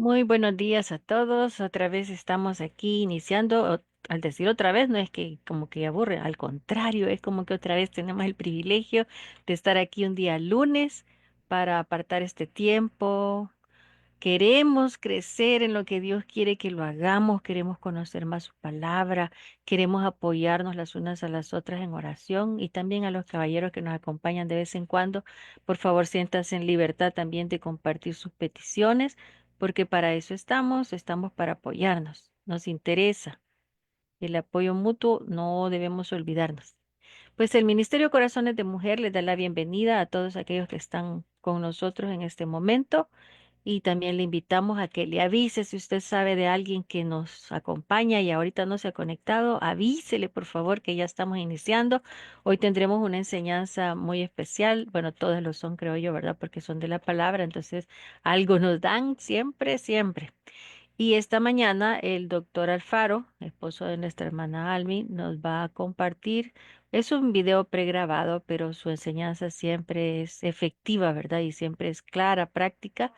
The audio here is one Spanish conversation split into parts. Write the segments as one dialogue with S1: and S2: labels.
S1: Muy buenos días a todos. Otra vez estamos aquí iniciando. Al decir otra vez, no es que como que aburre, al contrario, es como que otra vez tenemos el privilegio de estar aquí un día lunes para apartar este tiempo. Queremos crecer en lo que Dios quiere que lo hagamos, queremos conocer más su palabra, queremos apoyarnos las unas a las otras en oración y también a los caballeros que nos acompañan de vez en cuando. Por favor, siéntanse en libertad también de compartir sus peticiones, porque para eso estamos para apoyarnos. Nos interesa el apoyo mutuo, no debemos olvidarnos. Pues el Ministerio Corazones de Mujer les da la bienvenida a todos aquellos que están con nosotros en este momento. Y también le invitamos a que le avise si usted sabe de alguien que nos acompaña y ahorita no se ha conectado, avísele por favor que ya estamos iniciando. Hoy tendremos una enseñanza muy especial. Bueno, todas lo son, creo yo, ¿verdad? Porque son de la palabra, entonces algo nos dan siempre, siempre. Y esta mañana el doctor Alfaro, esposo de nuestra hermana Almi, nos va a compartir. Es un video pregrabado, pero su enseñanza siempre es efectiva, ¿verdad? Y siempre es clara, práctica.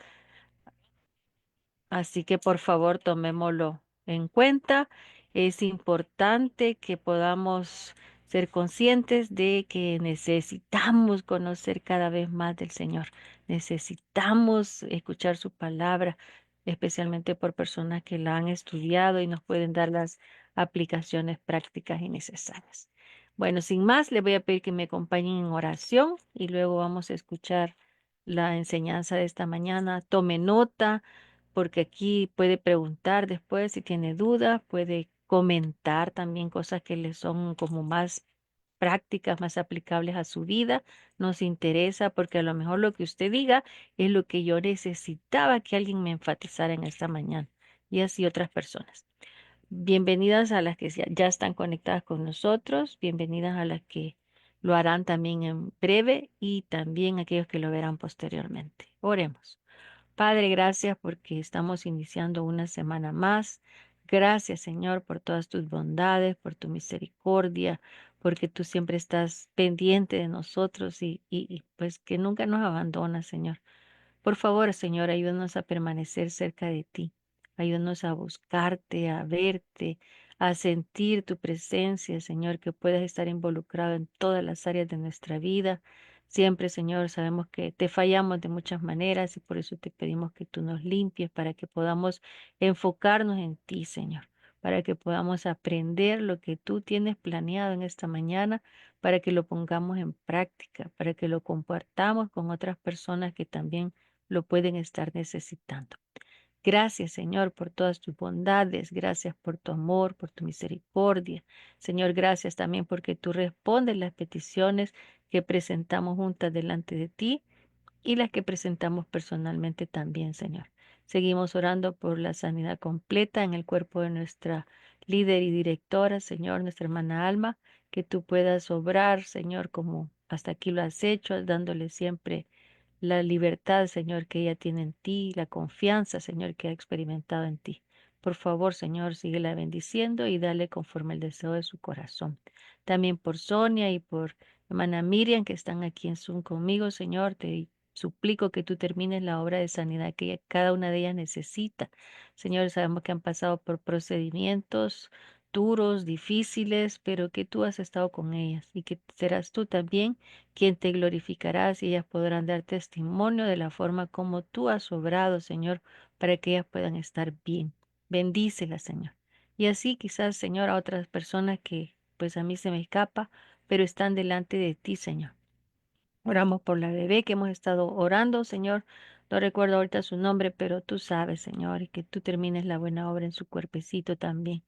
S1: Así que por favor tomémoslo en cuenta. Es importante que podamos ser conscientes de que necesitamos conocer cada vez más del Señor. Necesitamos escuchar su palabra, especialmente por personas que la han estudiado y nos pueden dar las aplicaciones prácticas y necesarias. Bueno, sin más, le voy a pedir que me acompañen en oración y luego vamos a escuchar la enseñanza de esta mañana. Tome nota porque aquí puede preguntar después si tiene dudas, puede comentar también cosas que le son como más prácticas, más aplicables a su vida. Nos interesa porque a lo mejor lo que usted diga es lo que yo necesitaba que alguien me enfatizara en esta mañana y así otras personas. Bienvenidas a las que ya están conectadas con nosotros, bienvenidas a las que lo harán también en breve y también aquellos que lo verán posteriormente. Oremos. Padre, gracias porque estamos iniciando una semana más. Gracias, Señor, por todas tus bondades, por tu misericordia, porque tú siempre estás pendiente de nosotros y pues que nunca nos abandonas, Señor. Por favor, Señor, ayúdanos a permanecer cerca de ti. Ayúdanos a buscarte, a verte, a sentir tu presencia, Señor, que puedas estar involucrado en todas las áreas de nuestra vida. Siempre, Señor, sabemos que te fallamos de muchas maneras y por eso te pedimos que tú nos limpies para que podamos enfocarnos en ti, Señor, para que podamos aprender lo que tú tienes planeado en esta mañana, para que lo pongamos en práctica, para que lo compartamos con otras personas que también lo pueden estar necesitando. Gracias, Señor, por todas tus bondades. Gracias por tu amor, por tu misericordia. Señor, gracias también porque tú respondes las peticiones que presentamos juntas delante de ti y las que presentamos personalmente también, Señor. Seguimos orando por la sanidad completa en el cuerpo de nuestra líder y directora, Señor, nuestra hermana Alma, que tú puedas obrar, Señor, como hasta aquí lo has hecho, dándole siempre la libertad, Señor, que ella tiene en ti, la confianza, Señor, que ha experimentado en ti. Por favor, Señor, síguela bendiciendo y dale conforme el deseo de su corazón. También por Sonia y por hermana Miriam, que están aquí en Zoom conmigo, Señor, te suplico que tú termines la obra de sanidad que cada una de ellas necesita. Señor, sabemos que han pasado por procedimientos duros, difíciles, pero que tú has estado con ellas y que serás tú también quien te glorificarás y ellas podrán dar testimonio de la forma como tú has obrado, Señor, para que ellas puedan estar bien. Bendícelas, Señor. Y así quizás, Señor, a otras personas que pues a mí se me escapa, pero están delante de ti, Señor. Oramos por la bebé que hemos estado orando, Señor. No recuerdo ahorita su nombre, pero tú sabes, Señor, y que tú termines la buena obra en su cuerpecito también.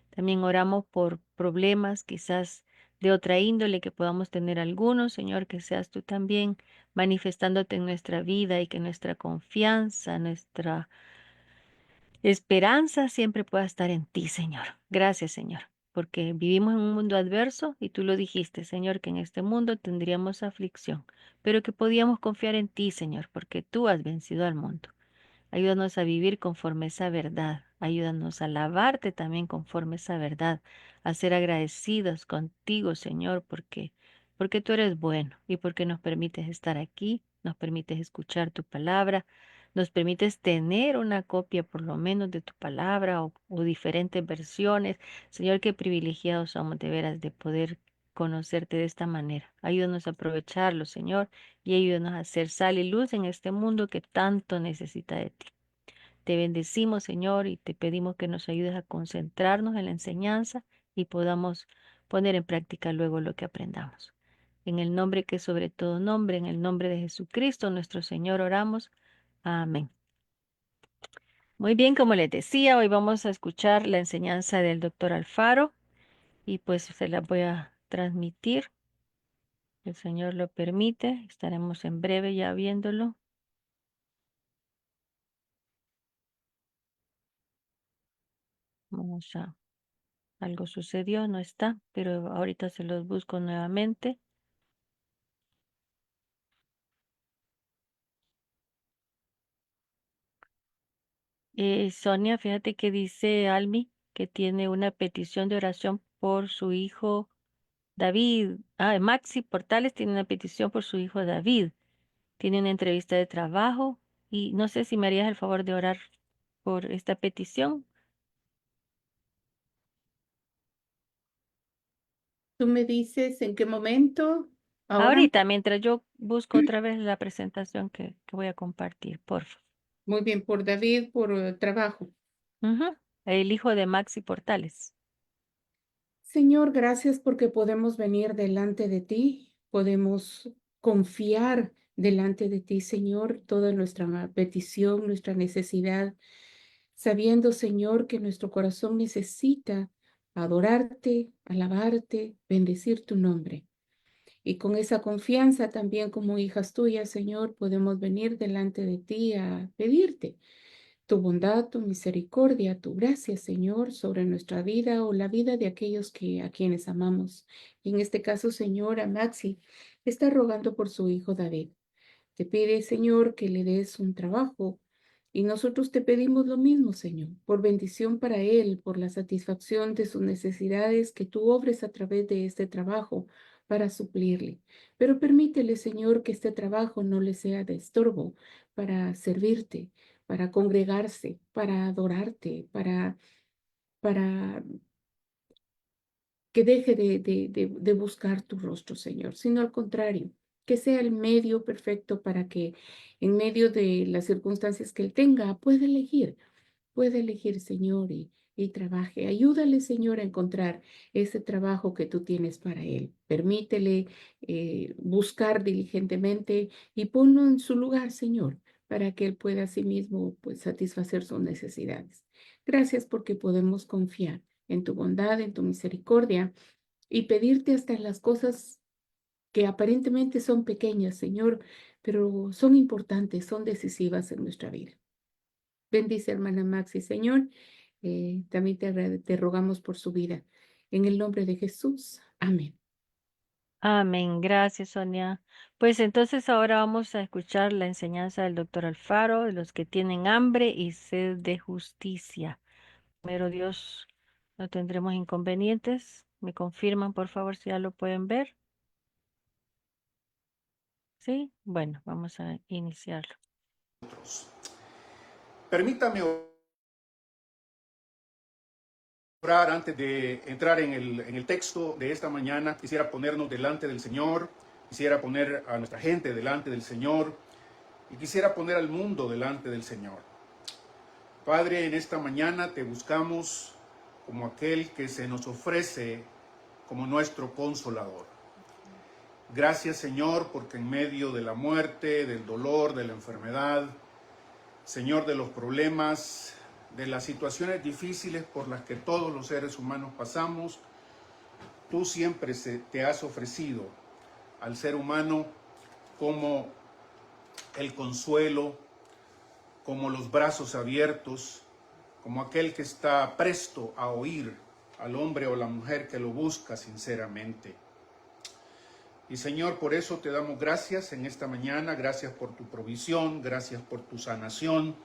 S1: También oramos por problemas quizás de otra índole que podamos tener algunos, Señor, que seas tú también manifestándote en nuestra vida y que nuestra confianza, nuestra esperanza siempre pueda estar en ti, Señor. Gracias, Señor, porque vivimos en un mundo adverso y tú lo dijiste, Señor, que en este mundo tendríamos aflicción, pero que podíamos confiar en ti, Señor, porque tú has vencido al mundo. Ayúdanos a vivir conforme esa verdad. Ayúdanos a alabarte también conforme esa verdad. A ser agradecidos contigo, Señor, porque tú eres bueno y porque nos permites estar aquí, nos permites escuchar tu palabra. nos permites tener una copia por lo menos de tu palabra o diferentes versiones. Señor, qué privilegiados somos de veras de poder conocerte de esta manera. Ayúdanos a aprovecharlo, Señor, y ayúdanos a ser sal y luz en este mundo que tanto necesita de ti. Te bendecimos, Señor, y te pedimos que nos ayudes a concentrarnos en la enseñanza y podamos poner en práctica luego lo que aprendamos. En el nombre que es sobre todo nombre, en el nombre de Jesucristo, nuestro Señor, oramos. Amén. Muy bien, como les decía, hoy vamos a escuchar la enseñanza del doctor Alfaro y pues se la voy a transmitir. El Señor lo permite. Estaremos en breve ya viéndolo. Vamos a... Algo sucedió, no está, pero ahorita se los busco nuevamente. Sonia, fíjate que dice Almi que tiene una petición de oración por su hijo David. Maxi Portales tiene una petición por su hijo David. Tiene una entrevista de trabajo y no sé si me harías el favor de orar por esta petición.
S2: Tú me dices en qué momento, ahora.
S1: Ahorita, mientras yo busco otra vez la presentación que voy a compartir, por favor.
S2: Muy bien, por David, por trabajo.
S1: Ujú. El hijo de Maxi Portales.
S2: Señor, gracias porque podemos venir delante de ti, podemos confiar delante de ti, Señor, toda nuestra petición, nuestra necesidad, sabiendo, Señor, que nuestro corazón necesita adorarte, alabarte, bendecir tu nombre. Y con esa confianza también como hijas tuyas, Señor, podemos venir delante de ti a pedirte tu bondad, tu misericordia, tu gracia, Señor, sobre nuestra vida o la vida de aquellos a quienes amamos. Y en este caso, Señor, a Maxi está rogando por su hijo David. Te pide, Señor, que le des un trabajo. Y nosotros te pedimos lo mismo, Señor, por bendición para él, por la satisfacción de sus necesidades, que tú obres a través de este trabajo para suplirle. Pero permítele, Señor, que este trabajo no le sea de estorbo para servirte, para congregarse, para adorarte, para que deje de buscar tu rostro, Señor, sino al contrario, que sea el medio perfecto para que en medio de las circunstancias que él tenga pueda elegir, Señor, y trabaje. Ayúdale, Señor, a encontrar ese trabajo que tú tienes para él. Permítele buscar diligentemente y ponlo en su lugar, Señor, para que él pueda a sí mismo pues, satisfacer sus necesidades. Gracias porque podemos confiar en tu bondad, en tu misericordia y pedirte hasta en las cosas que aparentemente son pequeñas, Señor, pero son importantes, son decisivas en nuestra vida. Bendice, hermana Maxi, Señor. También te rogamos por su vida. En el nombre de Jesús. Amén.
S1: Amén. Gracias, Sonia. Pues entonces ahora vamos a escuchar la enseñanza del doctor Alfaro de los que tienen hambre y sed de justicia. Pero Dios, no tendremos inconvenientes. ¿Me confirman, por favor, si ya lo pueden ver? Sí. Bueno, vamos a iniciarlo.
S3: Permítame orar antes de entrar en el texto de esta mañana. Quisiera ponernos delante del Señor, quisiera poner a nuestra gente delante del Señor y quisiera poner al mundo delante del Señor. Padre, en esta mañana te buscamos como aquel que se nos ofrece como nuestro consolador. Gracias, Señor, porque en medio de la muerte, del dolor, de la enfermedad, Señor, de los problemas, de las situaciones difíciles por las que todos los seres humanos pasamos, tú siempre te has ofrecido al ser humano como el consuelo, como los brazos abiertos, como aquel que está presto a oír al hombre o la mujer que lo busca sinceramente. Y Señor, por eso te damos gracias en esta mañana, gracias por tu provisión, gracias por tu sanación,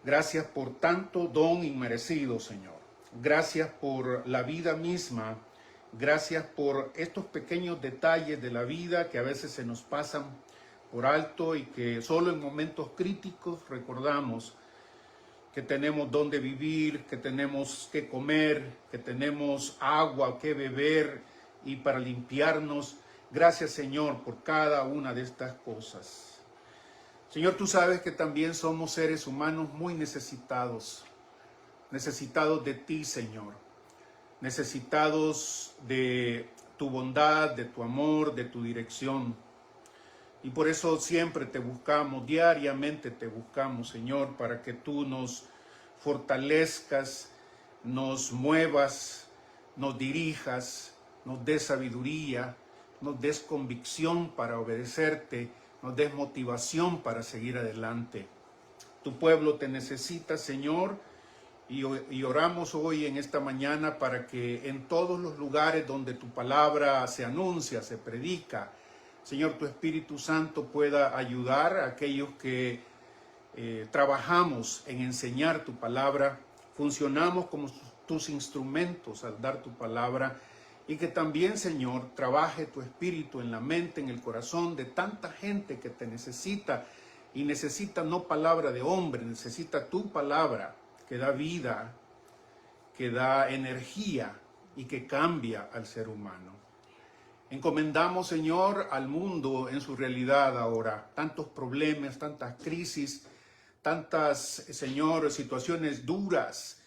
S3: gracias por tanto don inmerecido, Señor. Gracias por la vida misma, gracias por estos pequeños detalles de la vida que a veces se nos pasan por alto y que solo en momentos críticos recordamos que tenemos dónde vivir, que tenemos que comer, que tenemos agua que beber y para limpiarnos. Gracias, Señor, por cada una de estas cosas. Señor, tú sabes que también somos seres humanos muy necesitados de ti, Señor, necesitados de tu bondad, de tu amor, de tu dirección. Y por eso siempre te buscamos, diariamente te buscamos, Señor, para que tú nos fortalezcas, nos muevas, nos dirijas, nos des sabiduría, nos des convicción para obedecerte, nos des motivación para seguir adelante. Tu pueblo te necesita, Señor, y oramos hoy en esta mañana para que en todos los lugares donde tu palabra se anuncia, se predica, Señor, tu Espíritu Santo pueda ayudar a aquellos que trabajamos en enseñar tu palabra, funcionamos como tus instrumentos al dar tu palabra, y que también, Señor, trabaje tu Espíritu en la mente, en el corazón de tanta gente que te necesita, y necesita no palabra de hombre, necesita tu palabra que da vida, que da energía y que cambia al ser humano. Encomendamos, Señor, al mundo en su realidad ahora, tantos problemas, tantas crisis, tantas, Señor, situaciones duras,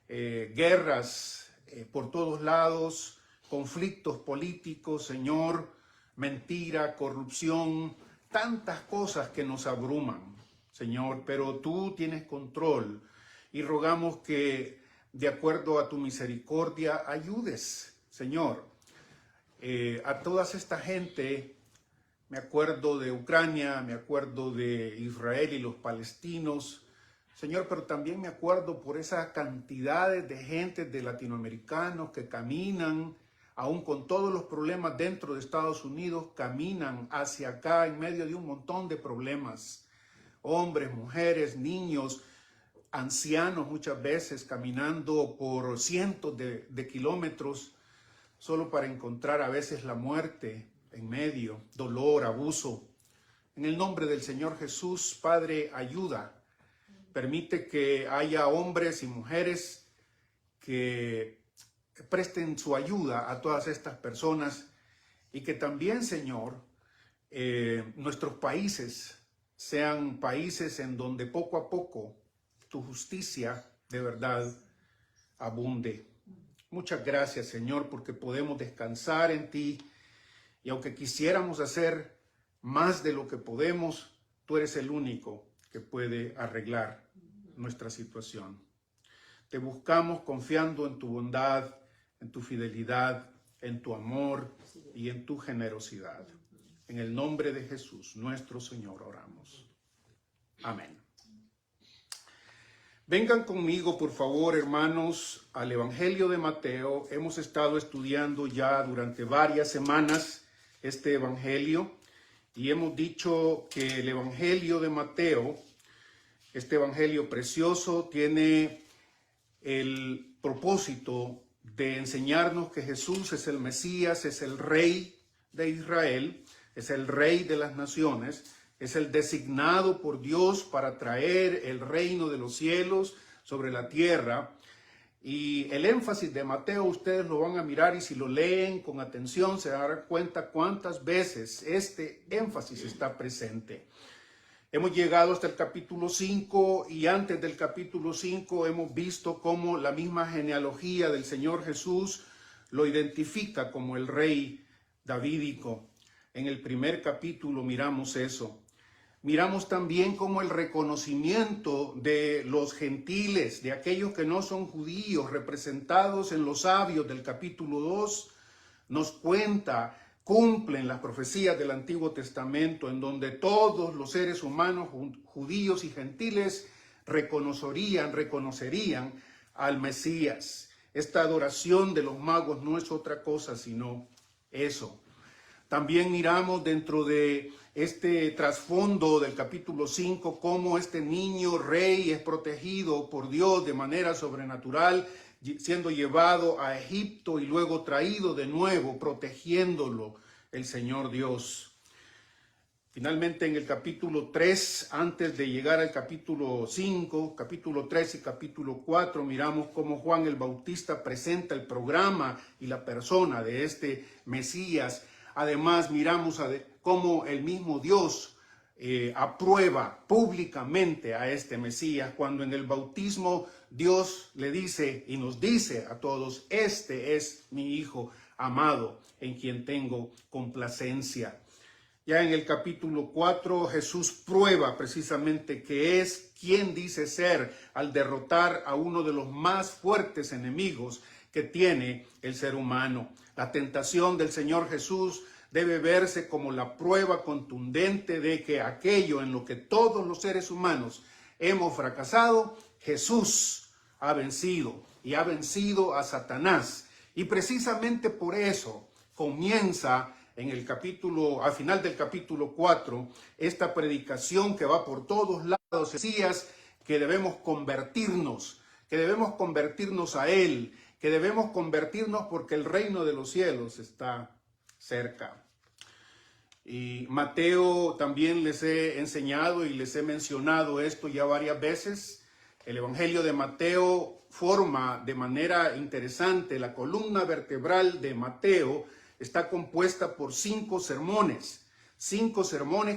S3: guerras por todos lados, conflictos políticos, Señor, mentira, corrupción, tantas cosas que nos abruman, Señor, pero tú tienes control y rogamos que, de acuerdo a tu misericordia, ayudes, Señor, a toda esta gente. Me acuerdo de Ucrania, me acuerdo de Israel y los palestinos, Señor, pero también me acuerdo por esas cantidades de gente, de latinoamericanos que caminan, aún con todos los problemas dentro de Estados Unidos, caminan hacia acá en medio de un montón de problemas. Hombres, mujeres, niños, ancianos muchas veces caminando por cientos de kilómetros solo para encontrar a veces la muerte en medio, dolor, abuso. En el nombre del Señor Jesús, Padre, ayuda. Permite que haya hombres y mujeres que presten su ayuda a todas estas personas y que también, Señor, nuestros países sean países en donde poco a poco tu justicia de verdad abunde. Muchas gracias, Señor, porque podemos descansar en ti. Y aunque quisiéramos hacer más de lo que podemos, tú eres el único que puede arreglar nuestra situación. Te buscamos confiando en tu bondad, en tu fidelidad, en tu amor y en tu generosidad. En el nombre de Jesús, nuestro Señor, oramos. Amén. Vengan conmigo, por favor, hermanos, al Evangelio de Mateo. Hemos estado estudiando ya durante varias semanas este evangelio y hemos dicho que el Evangelio de Mateo, este evangelio precioso, tiene el propósito de enseñarnos que Jesús es el Mesías, es el Rey de Israel, es el Rey de las naciones, es el designado por Dios para traer el reino de los cielos sobre la tierra. Y el énfasis de Mateo ustedes lo van a mirar y si lo leen con atención se darán cuenta cuántas veces este énfasis está presente. Hemos llegado hasta el capítulo 5 y antes del capítulo 5 hemos visto cómo la misma genealogía del Señor Jesús lo identifica como el rey davídico. En el primer capítulo miramos eso. Miramos también cómo el reconocimiento de los gentiles, de aquellos que no son judíos, representados en los sabios del capítulo 2, nos cuenta, cumplen las profecías del Antiguo Testamento, en donde todos los seres humanos, judíos y gentiles, reconocerían al Mesías. Esta adoración de los magos no es otra cosa sino eso. También miramos dentro de este trasfondo del capítulo 5 cómo este niño rey es protegido por Dios de manera sobrenatural, siendo llevado a Egipto y luego traído de nuevo, protegiéndolo el Señor Dios. Finalmente, en el capítulo 3, antes de llegar al capítulo 5, capítulo 3 y capítulo 4, miramos cómo Juan el Bautista presenta el programa y la persona de este Mesías. Además, miramos cómo el mismo Dios aprueba públicamente a este Mesías, cuando en el bautismo Dios le dice y nos dice a todos: este es mi Hijo amado, en quien tengo complacencia. Ya en el capítulo 4, Jesús prueba precisamente que es quien dice ser al derrotar a uno de los más fuertes enemigos que tiene el ser humano. La tentación del Señor Jesús debe verse como la prueba contundente de que aquello en lo que todos los seres humanos hemos fracasado, Jesús ha vencido, y ha vencido a Satanás. Y precisamente por eso comienza al final del capítulo 4, esta predicación que va por todos lados. Decías que debemos convertirnos a Él, que debemos convertirnos porque el reino de los cielos está cerca. Y Mateo también les he enseñado y les he mencionado esto ya varias veces. El Evangelio de Mateo forma de manera interesante la columna vertebral de Mateo. Está compuesta por 5 sermones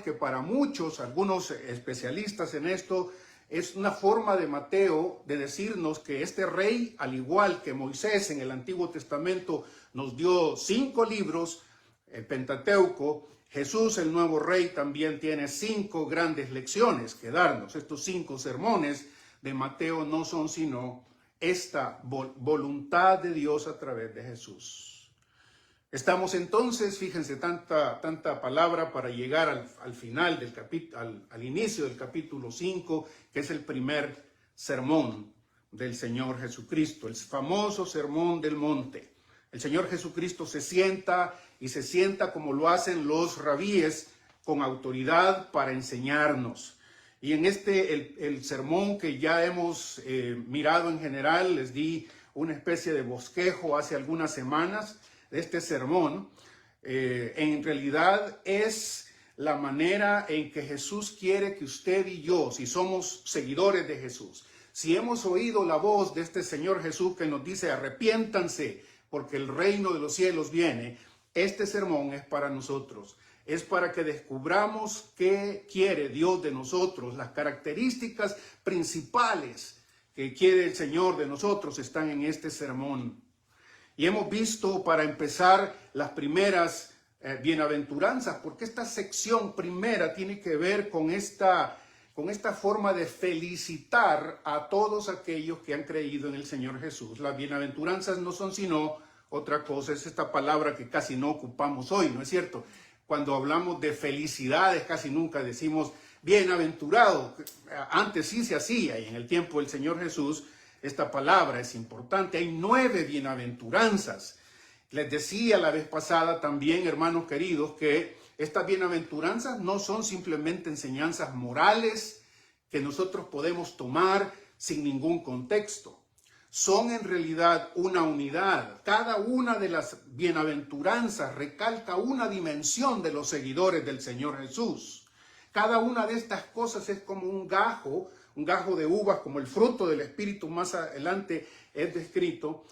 S3: que para muchos, algunos especialistas en esto, es una forma de Mateo de decirnos que este rey, al igual que Moisés en el Antiguo Testamento nos dio 5 libros, el Pentateuco, Jesús, el nuevo rey, también tiene 5 grandes lecciones que darnos. Estos 5 sermones de Mateo no son sino esta voluntad de Dios a través de Jesús. Estamos entonces, fíjense, tanta palabra para llegar al final del al inicio del capítulo 5, que es el primer sermón del Señor Jesucristo, el famoso sermón del monte. El Señor Jesucristo se sienta como lo hacen los rabíes, con autoridad para enseñarnos. Y en el sermón que ya hemos mirado en general, les di una especie de bosquejo hace algunas semanas. Este sermón en realidad es la manera en que Jesús quiere que usted y yo, si somos seguidores de Jesús, si hemos oído la voz de este Señor Jesús que nos dice: arrepiéntanse porque el reino de los cielos viene, este sermón es para nosotros. Es para que descubramos qué quiere Dios de nosotros. Las características principales que quiere el Señor de nosotros están en este sermón. Y hemos visto, para empezar, las primeras bienaventuranzas, porque esta sección primera tiene que ver con esta forma de felicitar a todos aquellos que han creído en el Señor Jesús. Las bienaventuranzas no son sino otra cosa, es esta palabra que casi no ocupamos hoy, ¿no es cierto? Cuando hablamos de felicidades casi nunca decimos bienaventurado. Antes sí se hacía, y en el tiempo del Señor Jesús esta palabra es importante. Hay 9 bienaventuranzas. Les decía la vez pasada también, hermanos queridos, que estas bienaventuranzas no son simplemente enseñanzas morales que nosotros podemos tomar sin ningún contexto. Son en realidad una unidad. Cada una de las bienaventuranzas recalca una dimensión de los seguidores del Señor Jesús. Cada una de estas cosas es como un gajo de uvas, como el fruto del Espíritu más adelante es descrito.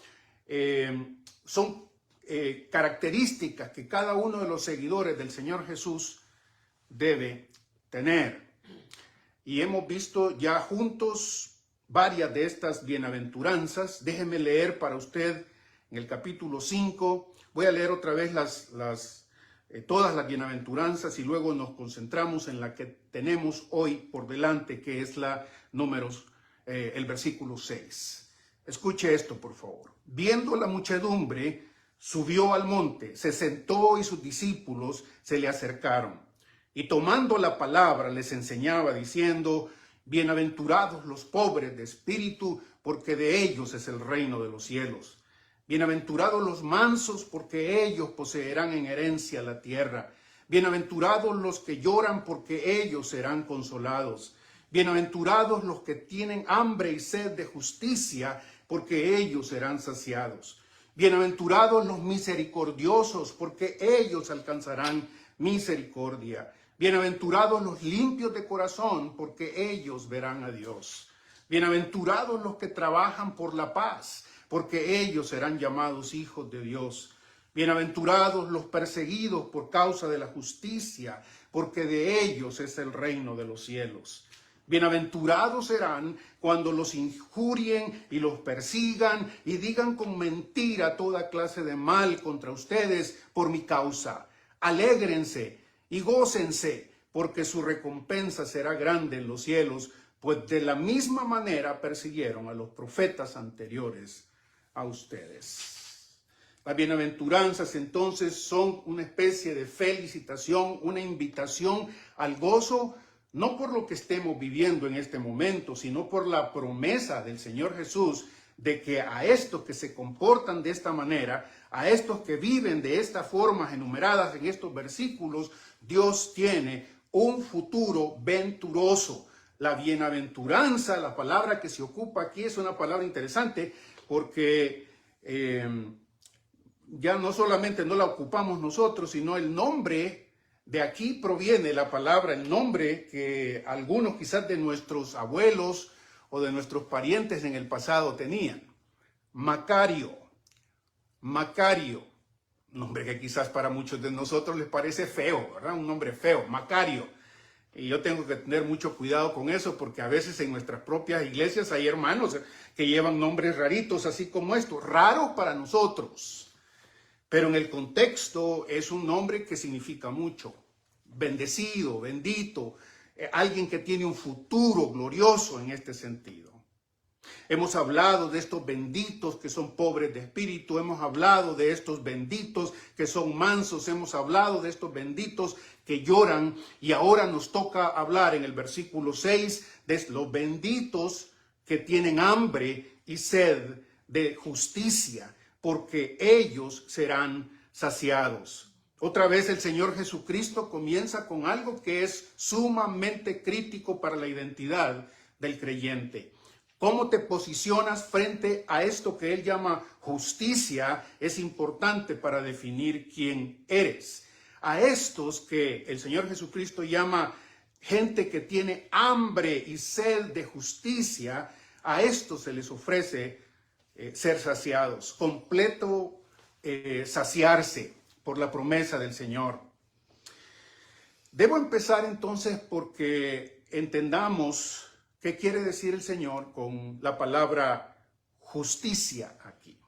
S3: Son características que cada uno de los seguidores del Señor Jesús debe tener. Y hemos visto ya juntos varias de estas bienaventuranzas. Déjeme leer para usted en el capítulo 5. Voy a leer otra vez todas las bienaventuranzas y luego nos concentramos en la que tenemos hoy por delante, que es el versículo 6. Escuche esto, por favor. Viendo la muchedumbre, subió al monte, se sentó y sus discípulos se le acercaron. Y tomando la palabra les enseñaba diciendo: bienaventurados los pobres de espíritu, porque de ellos es el reino de los cielos. Bienaventurados los mansos, porque ellos poseerán en herencia la tierra. Bienaventurados los que lloran, porque ellos serán consolados. Bienaventurados los que tienen hambre y sed de justicia, porque ellos serán saciados. Bienaventurados los misericordiosos, porque ellos alcanzarán misericordia. Bienaventurados los limpios de corazón, porque ellos verán a Dios. Bienaventurados los que trabajan por la paz, porque ellos serán llamados hijos de Dios. Bienaventurados los perseguidos por causa de la justicia, porque de ellos es el reino de los cielos. Bienaventurados serán cuando los injurien y los persigan y digan con mentira toda clase de mal contra ustedes por mi causa. Alégrense y gócense, porque su recompensa será grande en los cielos, pues de la misma manera persiguieron a los profetas anteriores a ustedes. Las bienaventuranzas entonces son una especie de felicitación, una invitación al gozo, no por lo que estemos viviendo en este momento, sino por la promesa del Señor Jesús de que a estos que se comportan de esta manera, a estos que viven de esta forma enumeradas en estos versículos, Dios tiene un futuro venturoso. La bienaventuranza, la palabra que se ocupa aquí es una palabra interesante porque ya no solamente no la ocupamos nosotros, sino el nombre de aquí proviene la palabra, el nombre que algunos quizás de nuestros abuelos o de nuestros parientes en el pasado tenían. Macario. Macario. Nombre que quizás para muchos de nosotros les parece feo, ¿verdad? Un nombre feo, Macario. Y yo tengo que tener mucho cuidado con eso porque a veces en nuestras propias iglesias hay hermanos que llevan nombres raritos así como estos, raros para nosotros. Pero en el contexto es un nombre que significa mucho. Bendecido, bendito, alguien que tiene un futuro glorioso en este sentido. Hemos hablado de estos benditos que son pobres de espíritu, hemos hablado de estos benditos que son mansos, hemos hablado de estos benditos que lloran y ahora nos toca hablar en el versículo 6 de los benditos que tienen hambre y sed de justicia, porque ellos serán saciados. Otra vez el Señor Jesucristo comienza con algo que es sumamente crítico para la identidad del creyente. Cómo te posicionas frente a esto que Él llama justicia es importante para definir quién eres. A estos que el Señor Jesucristo llama gente que tiene hambre y sed de justicia, a estos se les ofrece ser saciados, completo saciarse por la promesa del Señor. Debo empezar entonces porque entendamos qué quiere decir el Señor con la palabra justicia aquí.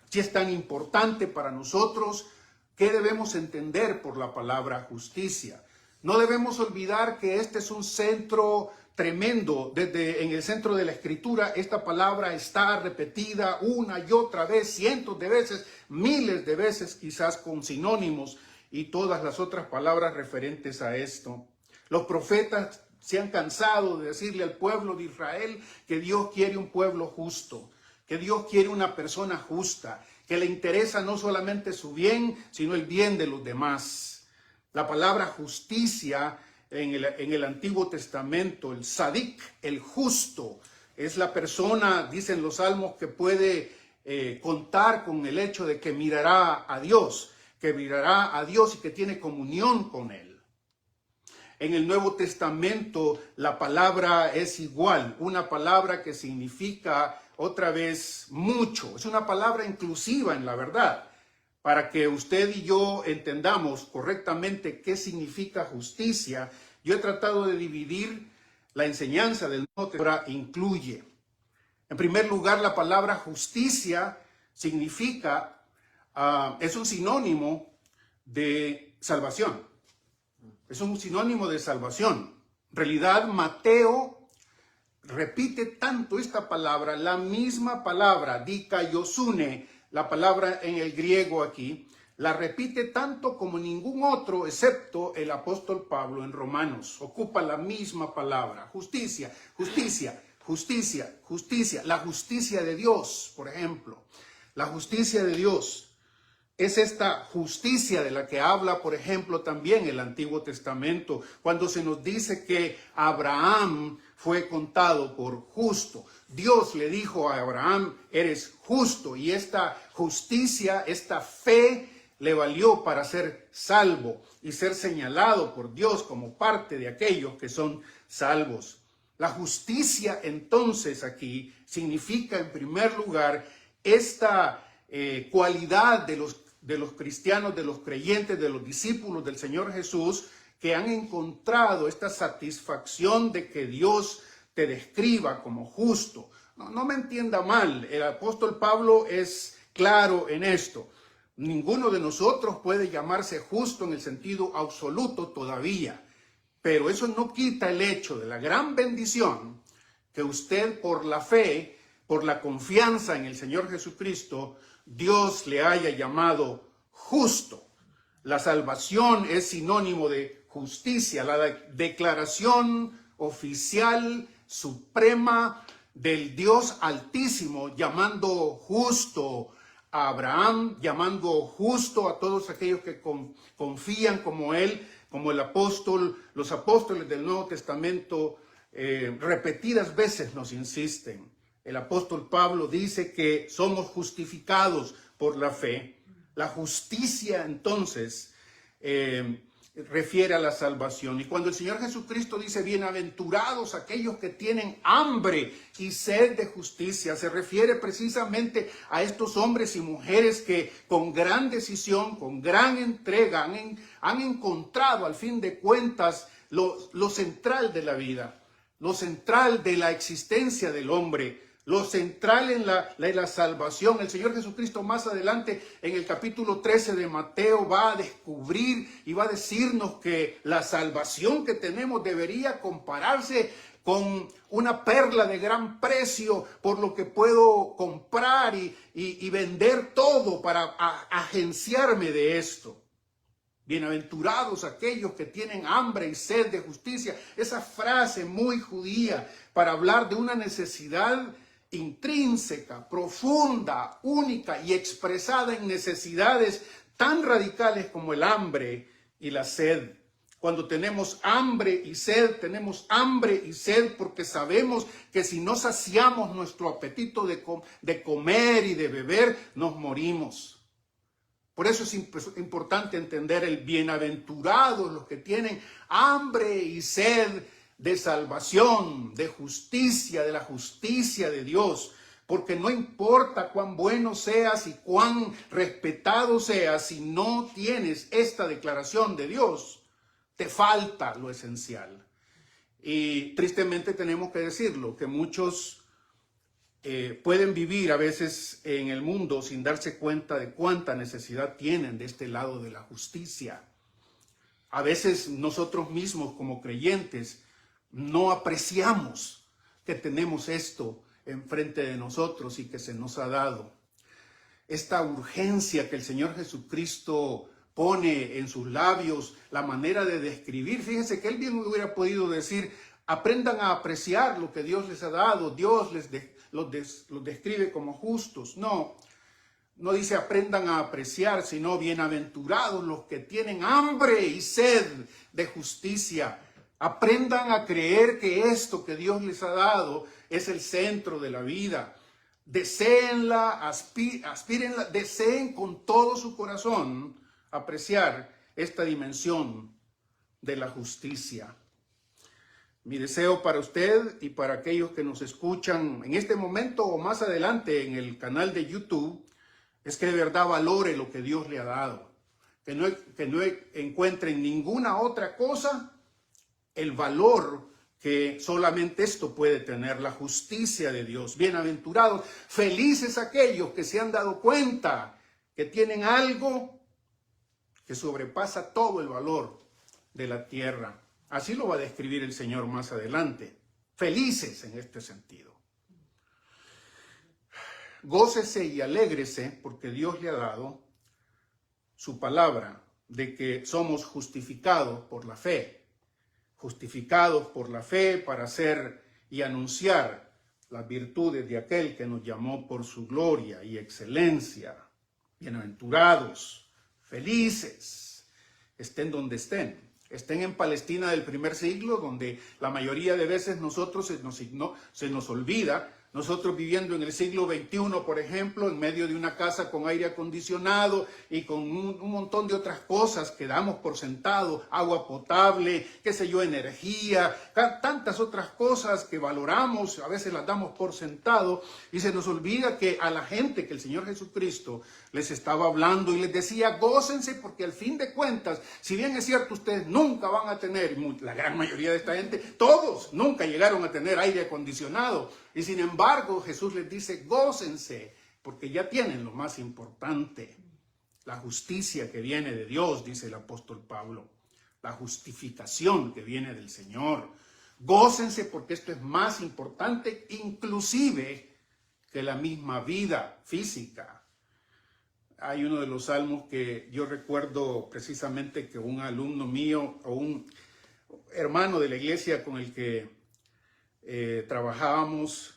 S3: Si es tan importante para nosotros, ¿qué debemos entender por la palabra justicia? No debemos olvidar que este es un centro tremendo. En el centro de la Escritura, esta palabra está repetida una y otra vez, cientos de veces, miles de veces, quizás con sinónimos y todas las otras palabras referentes a esto. Los profetas se han cansado de decirle al pueblo de Israel que Dios quiere un pueblo justo, que Dios quiere una persona justa, que le interesa no solamente su bien, sino el bien de los demás. La palabra justicia en el Antiguo Testamento, el sadik, el justo, es la persona, dicen los salmos, que puede contar con el hecho de que mirará a Dios y que tiene comunión con Él. En el Nuevo Testamento la palabra es igual, una palabra que significa otra vez mucho. Es una palabra inclusiva en la verdad, para que usted y yo entendamos correctamente qué significa justicia. Yo he tratado de dividir la enseñanza del Nuevo Testamento, incluye. En primer lugar, la palabra justicia significa, es un sinónimo de salvación. Es un sinónimo de salvación. En realidad, Mateo repite tanto esta palabra, la misma palabra, dikaiosune, la palabra en el griego aquí, la repite tanto como ningún otro, excepto el apóstol Pablo en Romanos. Ocupa la misma palabra, justicia, justicia, justicia, justicia. La justicia de Dios, por ejemplo. La justicia de Dios. Es esta justicia de la que habla, por ejemplo, también el Antiguo Testamento, cuando se nos dice que Abraham fue contado por justo. Dios le dijo a Abraham, eres justo, y esta justicia, esta fe le valió para ser salvo y ser señalado por Dios como parte de aquellos que son salvos. La justicia entonces aquí significa en primer lugar esta cualidad de los cristianos, de los creyentes, de los discípulos del Señor Jesús, que han encontrado esta satisfacción de que Dios te describa como justo. No me entienda mal, el apóstol Pablo es claro en esto. Ninguno de nosotros puede llamarse justo en el sentido absoluto todavía, pero eso no quita el hecho de la gran bendición que usted por la fe, por la confianza en el Señor Jesucristo, Dios le haya llamado justo. La salvación es sinónimo de justicia, la declaración oficial, suprema del Dios Altísimo, llamando justo a Abraham, llamando justo a todos aquellos que confían como él, como el apóstol, los apóstoles del Nuevo Testamento repetidas veces nos insisten. El apóstol Pablo dice que somos justificados por la fe. La justicia entonces refiere a la salvación. Y cuando el Señor Jesucristo dice bienaventurados aquellos que tienen hambre y sed de justicia, se refiere precisamente a estos hombres y mujeres que con gran decisión, con gran entrega han encontrado al fin de cuentas lo central de la vida, lo central de la existencia del hombre, lo central en la salvación. El Señor Jesucristo más adelante en el capítulo 13 de Mateo va a descubrir y va a decirnos que la salvación que tenemos debería compararse con una perla de gran precio, por lo que puedo comprar y vender todo para agenciarme de esto. Bienaventurados aquellos que tienen hambre y sed de justicia. Esa frase muy judía para hablar de una necesidad intrínseca, profunda, única y expresada en necesidades tan radicales como el hambre y la sed. Cuando tenemos hambre y sed porque sabemos que si no saciamos nuestro apetito de comer y de beber, nos morimos. Por eso es importante entender el bienaventurados los que tienen hambre y sed de salvación, de justicia, de la justicia de Dios. Porque no importa cuán bueno seas y cuán respetado seas, si no tienes esta declaración de Dios, te falta lo esencial. Y tristemente tenemos que decirlo, que muchos pueden vivir a veces en el mundo sin darse cuenta de cuánta necesidad tienen de este lado de la justicia. A veces nosotros mismos como creyentes no apreciamos que tenemos esto enfrente de nosotros y que se nos ha dado. Esta urgencia que el Señor Jesucristo pone en sus labios, la manera de describir, fíjense que él bien hubiera podido decir, aprendan a apreciar lo que Dios les ha dado, Dios los describe como justos. No dice aprendan a apreciar, sino bienaventurados los que tienen hambre y sed de justicia. Aprendan a creer que esto que Dios les ha dado es el centro de la vida. Deséenla, aspírenla, deseen con todo su corazón apreciar esta dimensión de la justicia. Mi deseo para usted y para aquellos que nos escuchan en este momento o más adelante en el canal de YouTube es que de verdad valore lo que Dios le ha dado. Que no encuentre en ninguna otra cosa el valor que solamente esto puede tener, la justicia de Dios. Bienaventurados, felices aquellos que se han dado cuenta que tienen algo que sobrepasa todo el valor de la tierra. Así lo va a describir el Señor más adelante. Felices en este sentido. Gócese y alégrese porque Dios le ha dado su palabra de que somos justificados por la fe. Justificados por la fe para hacer y anunciar las virtudes de aquel que nos llamó por su gloria y excelencia. Bienaventurados, felices, estén donde estén. Estén en Palestina del primer siglo, donde la mayoría de veces nosotros se nos olvida Nosotros viviendo en el siglo XXI, por ejemplo, en medio de una casa con aire acondicionado y con un montón de otras cosas que damos por sentado, agua potable, qué sé yo, energía, tantas otras cosas que valoramos, a veces las damos por sentado y se nos olvida que a la gente que el Señor Jesucristo les estaba hablando y les decía, gócense porque al fin de cuentas, si bien es cierto, ustedes nunca van a tener, la gran mayoría de esta gente, todos nunca llegaron a tener aire acondicionado. Y sin embargo, Jesús les dice, gócense, porque ya tienen lo más importante, la justicia que viene de Dios, dice el apóstol Pablo, la justificación que viene del Señor. Gócense porque esto es más importante inclusive que la misma vida física. Hay uno de los salmos que yo recuerdo precisamente que un alumno mío o un hermano de la iglesia con el que trabajábamos,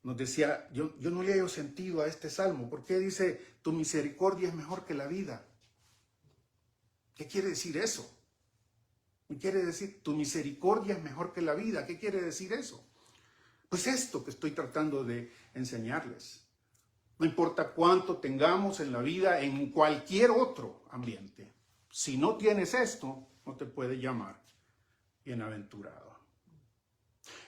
S3: nos decía, yo no le hallo sentido a este salmo. ¿Por qué dice, tu misericordia es mejor que la vida? ¿Qué quiere decir eso? ¿Qué quiere decir, tu misericordia es mejor que la vida? ¿Qué quiere decir eso? Pues esto que estoy tratando de enseñarles. No importa cuánto tengamos en la vida, en cualquier otro ambiente. Si no tienes esto, no te puedes llamar bienaventurado.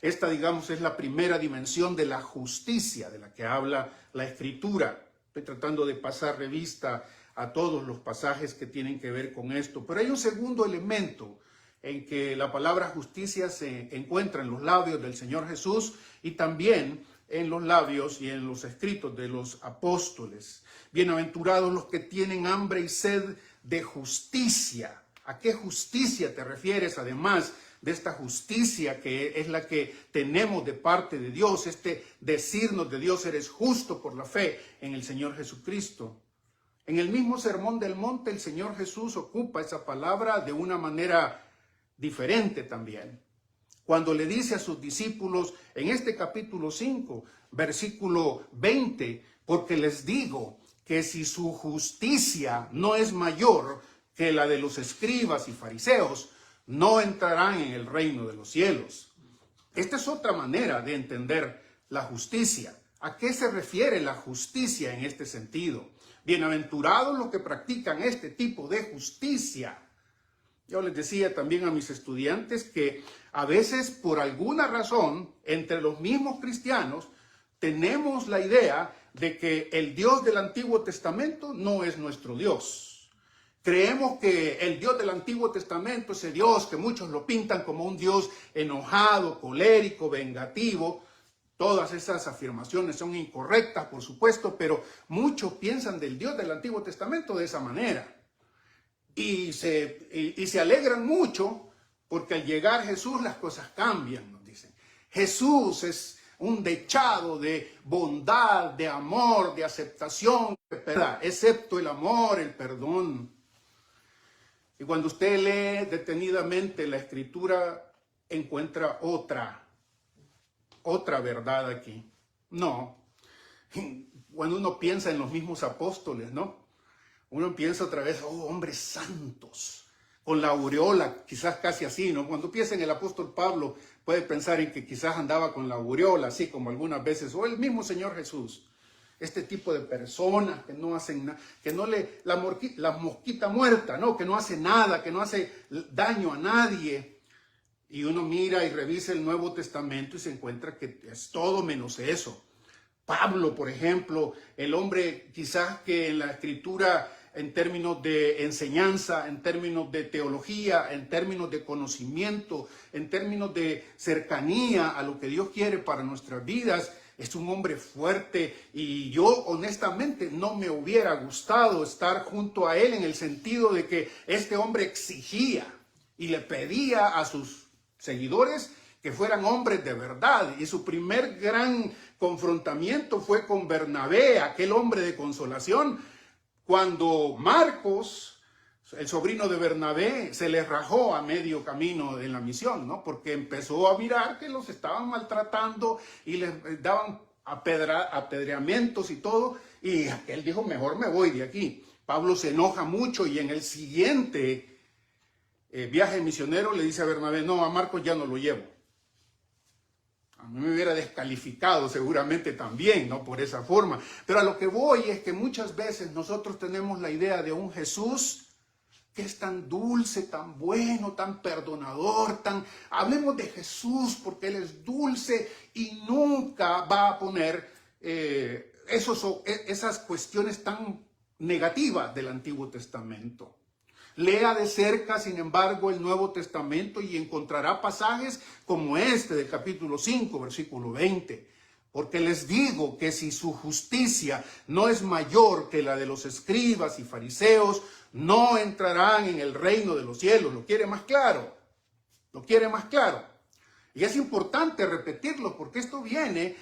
S3: Esta, digamos, es la primera dimensión de la justicia de la que habla la Escritura. Estoy tratando de pasar revista a todos los pasajes que tienen que ver con esto. Pero hay un segundo elemento en que la palabra justicia se encuentra en los labios del Señor Jesús y también en los labios y en los escritos de los apóstoles. Bienaventurados los que tienen hambre y sed de justicia. ¿A qué justicia te refieres además de esta justicia que es la que tenemos de parte de Dios? Este decirnos de Dios, eres justo por la fe en el Señor Jesucristo. En el mismo Sermón del Monte, el Señor Jesús ocupa esa palabra de una manera diferente también. Cuando le dice a sus discípulos en este capítulo 5, versículo 20, porque les digo que si su justicia no es mayor que la de los escribas y fariseos, no entrarán en el reino de los cielos. Esta es otra manera de entender la justicia. ¿A qué se refiere la justicia en este sentido? Bienaventurados los que practican este tipo de justicia. Yo les decía también a mis estudiantes que a veces por alguna razón entre los mismos cristianos tenemos la idea de que el Dios del Antiguo Testamento no es nuestro Dios. Creemos que el Dios del Antiguo Testamento, ese Dios que muchos lo pintan como un Dios enojado, colérico, vengativo. Todas esas afirmaciones son incorrectas, por supuesto, pero muchos piensan del Dios del Antiguo Testamento de esa manera. Y se alegran mucho porque al llegar Jesús las cosas cambian, nos dicen. Jesús es un dechado de bondad, de amor, de aceptación, excepto el amor, el perdón. Y cuando usted lee detenidamente la Escritura, encuentra otra verdad aquí. No, cuando uno piensa en los mismos apóstoles, ¿no? Uno piensa otra vez, oh, hombres santos, con la aureola, quizás casi así, ¿no? Cuando piensa en el apóstol Pablo, puede pensar en que quizás andaba con la aureola, así como algunas veces, o el mismo Señor Jesús. Este tipo de personas que no hacen nada, que no la mosquita muerta, ¿no? Que no hace nada, que no hace daño a nadie. Y uno mira y revisa el Nuevo Testamento y se encuentra que es todo menos eso. Pablo, por ejemplo, el hombre quizás que en la Escritura, en términos de enseñanza, en términos de teología, en términos de conocimiento, en términos de cercanía a lo que Dios quiere para nuestras vidas, es un hombre fuerte y yo honestamente no me hubiera gustado estar junto a él en el sentido de que este hombre exigía y le pedía a sus seguidores que fueran hombres de verdad. Y su primer gran confrontamiento fue con Bernabé, aquel hombre de consolación, cuando Marcos, el sobrino de Bernabé, se les rajó a medio camino en la misión, ¿no? Porque empezó a mirar que los estaban maltratando y les daban apedreamientos y todo, y él dijo, mejor me voy de aquí. Pablo se enoja mucho y en el siguiente viaje misionero le dice a Bernabé, no, a Marcos ya no lo llevo. A mí me hubiera descalificado seguramente también, ¿no? Por esa forma. Pero a lo que voy es que muchas veces nosotros tenemos la idea de un Jesús que es tan dulce, tan bueno, tan perdonador, Hablemos de Jesús porque Él es dulce y nunca va a poner esas cuestiones tan negativas del Antiguo Testamento. Lea de cerca, sin embargo, el Nuevo Testamento y encontrará pasajes como este del capítulo 5, versículo 20. Porque les digo que si su justicia no es mayor que la de los escribas y fariseos, no entrarán en el reino de los cielos. ¿Lo quiere más claro? ¿Lo quiere más claro? Y es importante repetirlo porque esto viene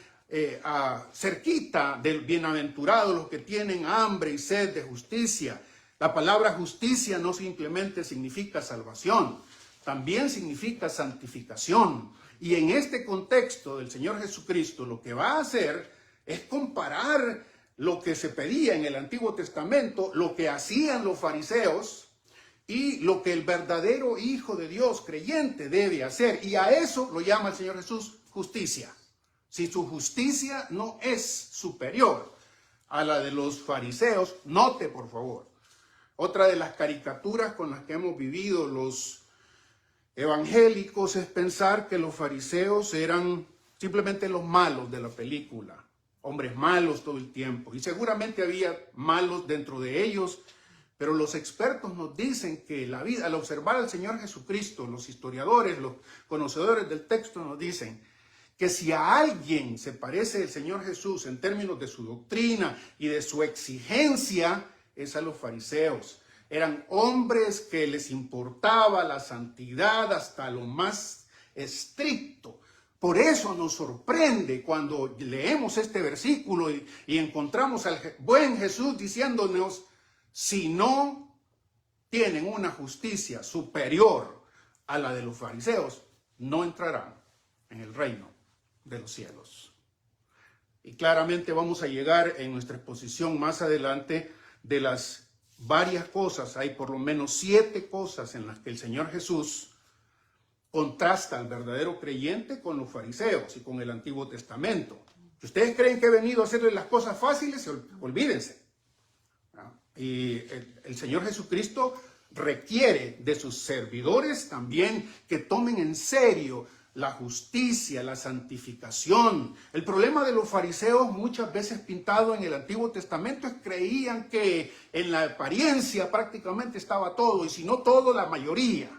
S3: cerquita del bienaventurado, los que tienen hambre y sed de justicia. La palabra justicia no simplemente significa salvación, también significa santificación. Y en este contexto del Señor Jesucristo, lo que va a hacer es comparar lo que se pedía en el Antiguo Testamento, lo que hacían los fariseos y lo que el verdadero Hijo de Dios creyente debe hacer. Y a eso lo llama el Señor Jesús justicia. Si su justicia no es superior a la de los fariseos, note por favor. Otra de las caricaturas con las que hemos vivido los evangélicos es pensar que los fariseos eran simplemente los malos de la película, hombres malos todo el tiempo. Y seguramente había malos dentro de ellos, pero los expertos nos dicen que la vida, al observar al Señor Jesucristo, los historiadores, los conocedores del texto nos dicen que si a alguien se parece el Señor Jesús en términos de su doctrina y de su exigencia, es a los fariseos. Eran hombres que les importaba la santidad hasta lo más estricto. Por eso nos sorprende cuando leemos este versículo y encontramos al buen Jesús diciéndonos, si no tienen una justicia superior a la de los fariseos, no entrarán en el reino de los cielos. Y claramente vamos a llegar en nuestra exposición más adelante de las varias cosas. Hay por lo menos 7 cosas en las que el Señor Jesús contrasta al verdadero creyente con los fariseos y con el Antiguo Testamento. Si ustedes creen que he venido a hacerles las cosas fáciles, olvídense. Y el Señor Jesucristo requiere de sus servidores también que tomen en serio la justicia, la santificación. El problema de los fariseos, muchas veces pintado en el Antiguo Testamento, es que creían que en la apariencia prácticamente estaba todo, y si no todo, la mayoría.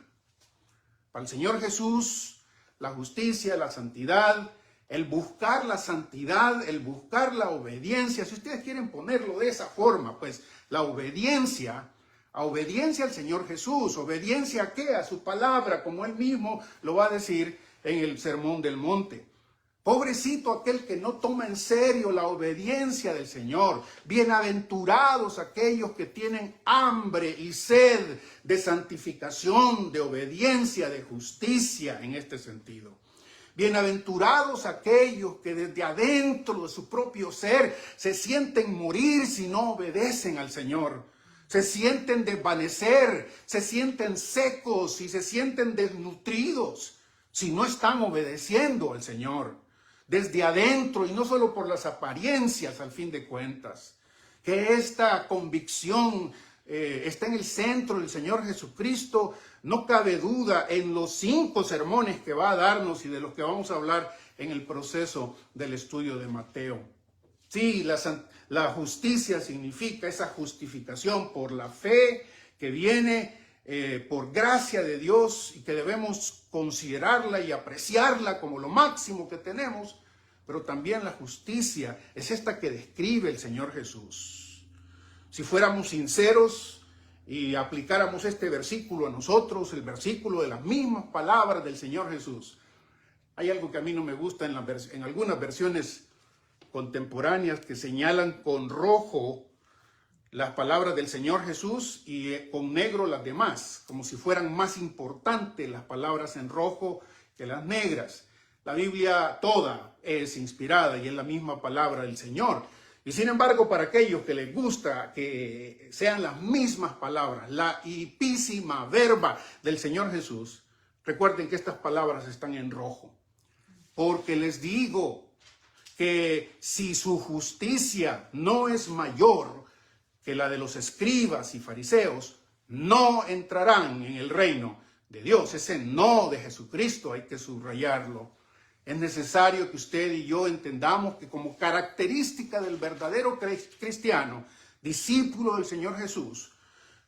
S3: Para el Señor Jesús, la justicia, la santidad, el buscar la santidad, el buscar la obediencia, si ustedes quieren ponerlo de esa forma, pues la obediencia al Señor Jesús. ¿Obediencia a qué? A su palabra, como Él mismo lo va a decir en el Sermón del Monte. Pobrecito aquel que no toma en serio la obediencia del Señor. Bienaventurados aquellos que tienen hambre y sed de santificación, de obediencia, de justicia en este sentido. Bienaventurados aquellos que desde adentro de su propio ser se sienten morir si no obedecen al Señor. Se sienten desvanecer, se sienten secos y se sienten desnutridos si no están obedeciendo al Señor. Desde adentro y no solo por las apariencias al fin de cuentas. Que esta convicción está en el centro del Señor Jesucristo. No cabe duda en los 5 sermones que va a darnos y de los que vamos a hablar en el proceso del estudio de Mateo. Sí, la justicia significa esa justificación por la fe que viene por gracia de Dios y que debemos considerarla y apreciarla como lo máximo que tenemos, pero también la justicia es esta que describe el Señor Jesús. Si fuéramos sinceros y aplicáramos este versículo a nosotros, el versículo de las mismas palabras del Señor Jesús, hay algo que a mí no me gusta en algunas versiones contemporáneas que señalan con rojo las palabras del Señor Jesús y con negro las demás, como si fueran más importantes las palabras en rojo que las negras. La Biblia toda es inspirada y es la misma palabra del Señor. Y sin embargo, para aquellos que les gusta que sean las mismas palabras, la ipísima verba del Señor Jesús, recuerden que estas palabras están en rojo. porque les digo que si su justicia no es mayor que la de los escribas y fariseos, no entrarán en el reino de Dios. Ese no de Jesucristo hay que subrayarlo. Es necesario que usted y yo entendamos que como característica del verdadero cristiano, discípulo del Señor Jesús,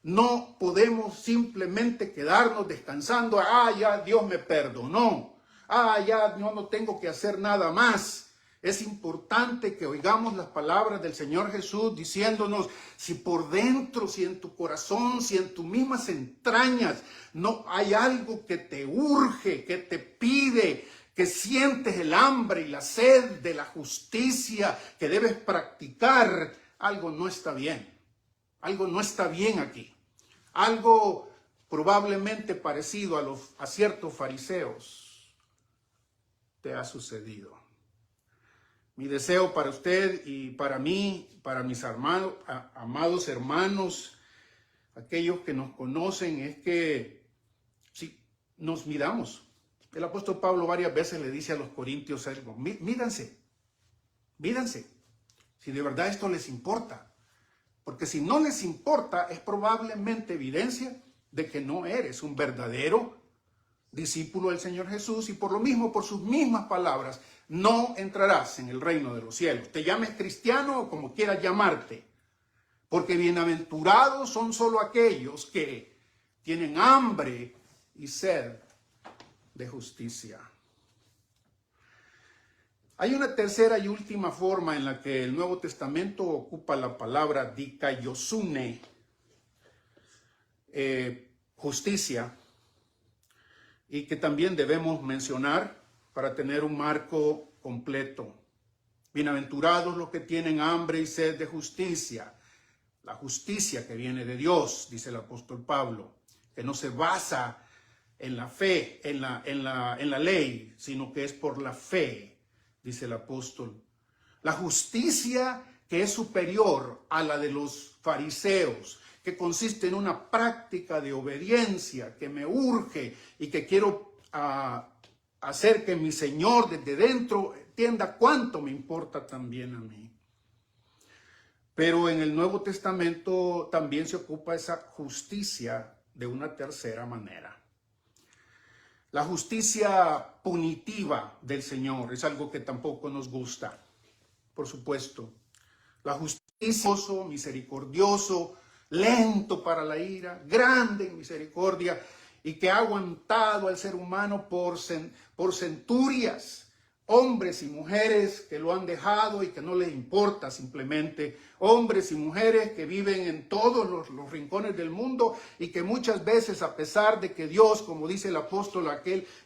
S3: no podemos simplemente quedarnos descansando. Ya Dios me perdonó. Ya yo no tengo que hacer nada más. Es importante que oigamos las palabras del Señor Jesús diciéndonos, si por dentro, si en tu corazón, si en tus mismas entrañas no hay algo que te urge, que te pide, que sientes el hambre y la sed de la justicia que debes practicar, algo no está bien. Algo no está bien aquí. Algo probablemente parecido a ciertos fariseos te ha sucedido. Mi deseo para usted y para mí, para mis amados hermanos, aquellos que nos conocen, es que si nos midamos. El apóstol Pablo varias veces le dice a los corintios algo: mídanse, si de verdad esto les importa. Porque si no les importa, es probablemente evidencia de que no eres un verdadero discípulo del Señor Jesús, y por lo mismo, por sus mismas palabras, no entrarás en el reino de los cielos. Te llames cristiano o como quieras llamarte, porque bienaventurados son solo aquellos que tienen hambre y sed de justicia. Hay una tercera y última forma en la que el Nuevo Testamento ocupa la palabra dikaiosune, justicia, y que también debemos mencionar para tener un marco completo. Bienaventurados los que tienen hambre y sed de justicia. La justicia que viene de Dios, dice el apóstol Pablo, que no se basa en la fe, en la ley, sino que es por la fe, dice el apóstol. La justicia que es superior a la de los fariseos, que consiste en una práctica de obediencia que me urge y que quiero hacer que mi Señor desde dentro entienda cuánto me importa también a mí. Pero en el Nuevo Testamento también se ocupa esa justicia de una tercera manera. La justicia punitiva del Señor es algo que tampoco nos gusta, por supuesto. La justicia, misericordioso, lento para la ira, grande en misericordia, y que ha aguantado al ser humano por centurias, hombres y mujeres que lo han dejado y que no les importa simplemente, hombres y mujeres que viven en todos los rincones del mundo y que muchas veces, a pesar de que Dios, como dice el apóstol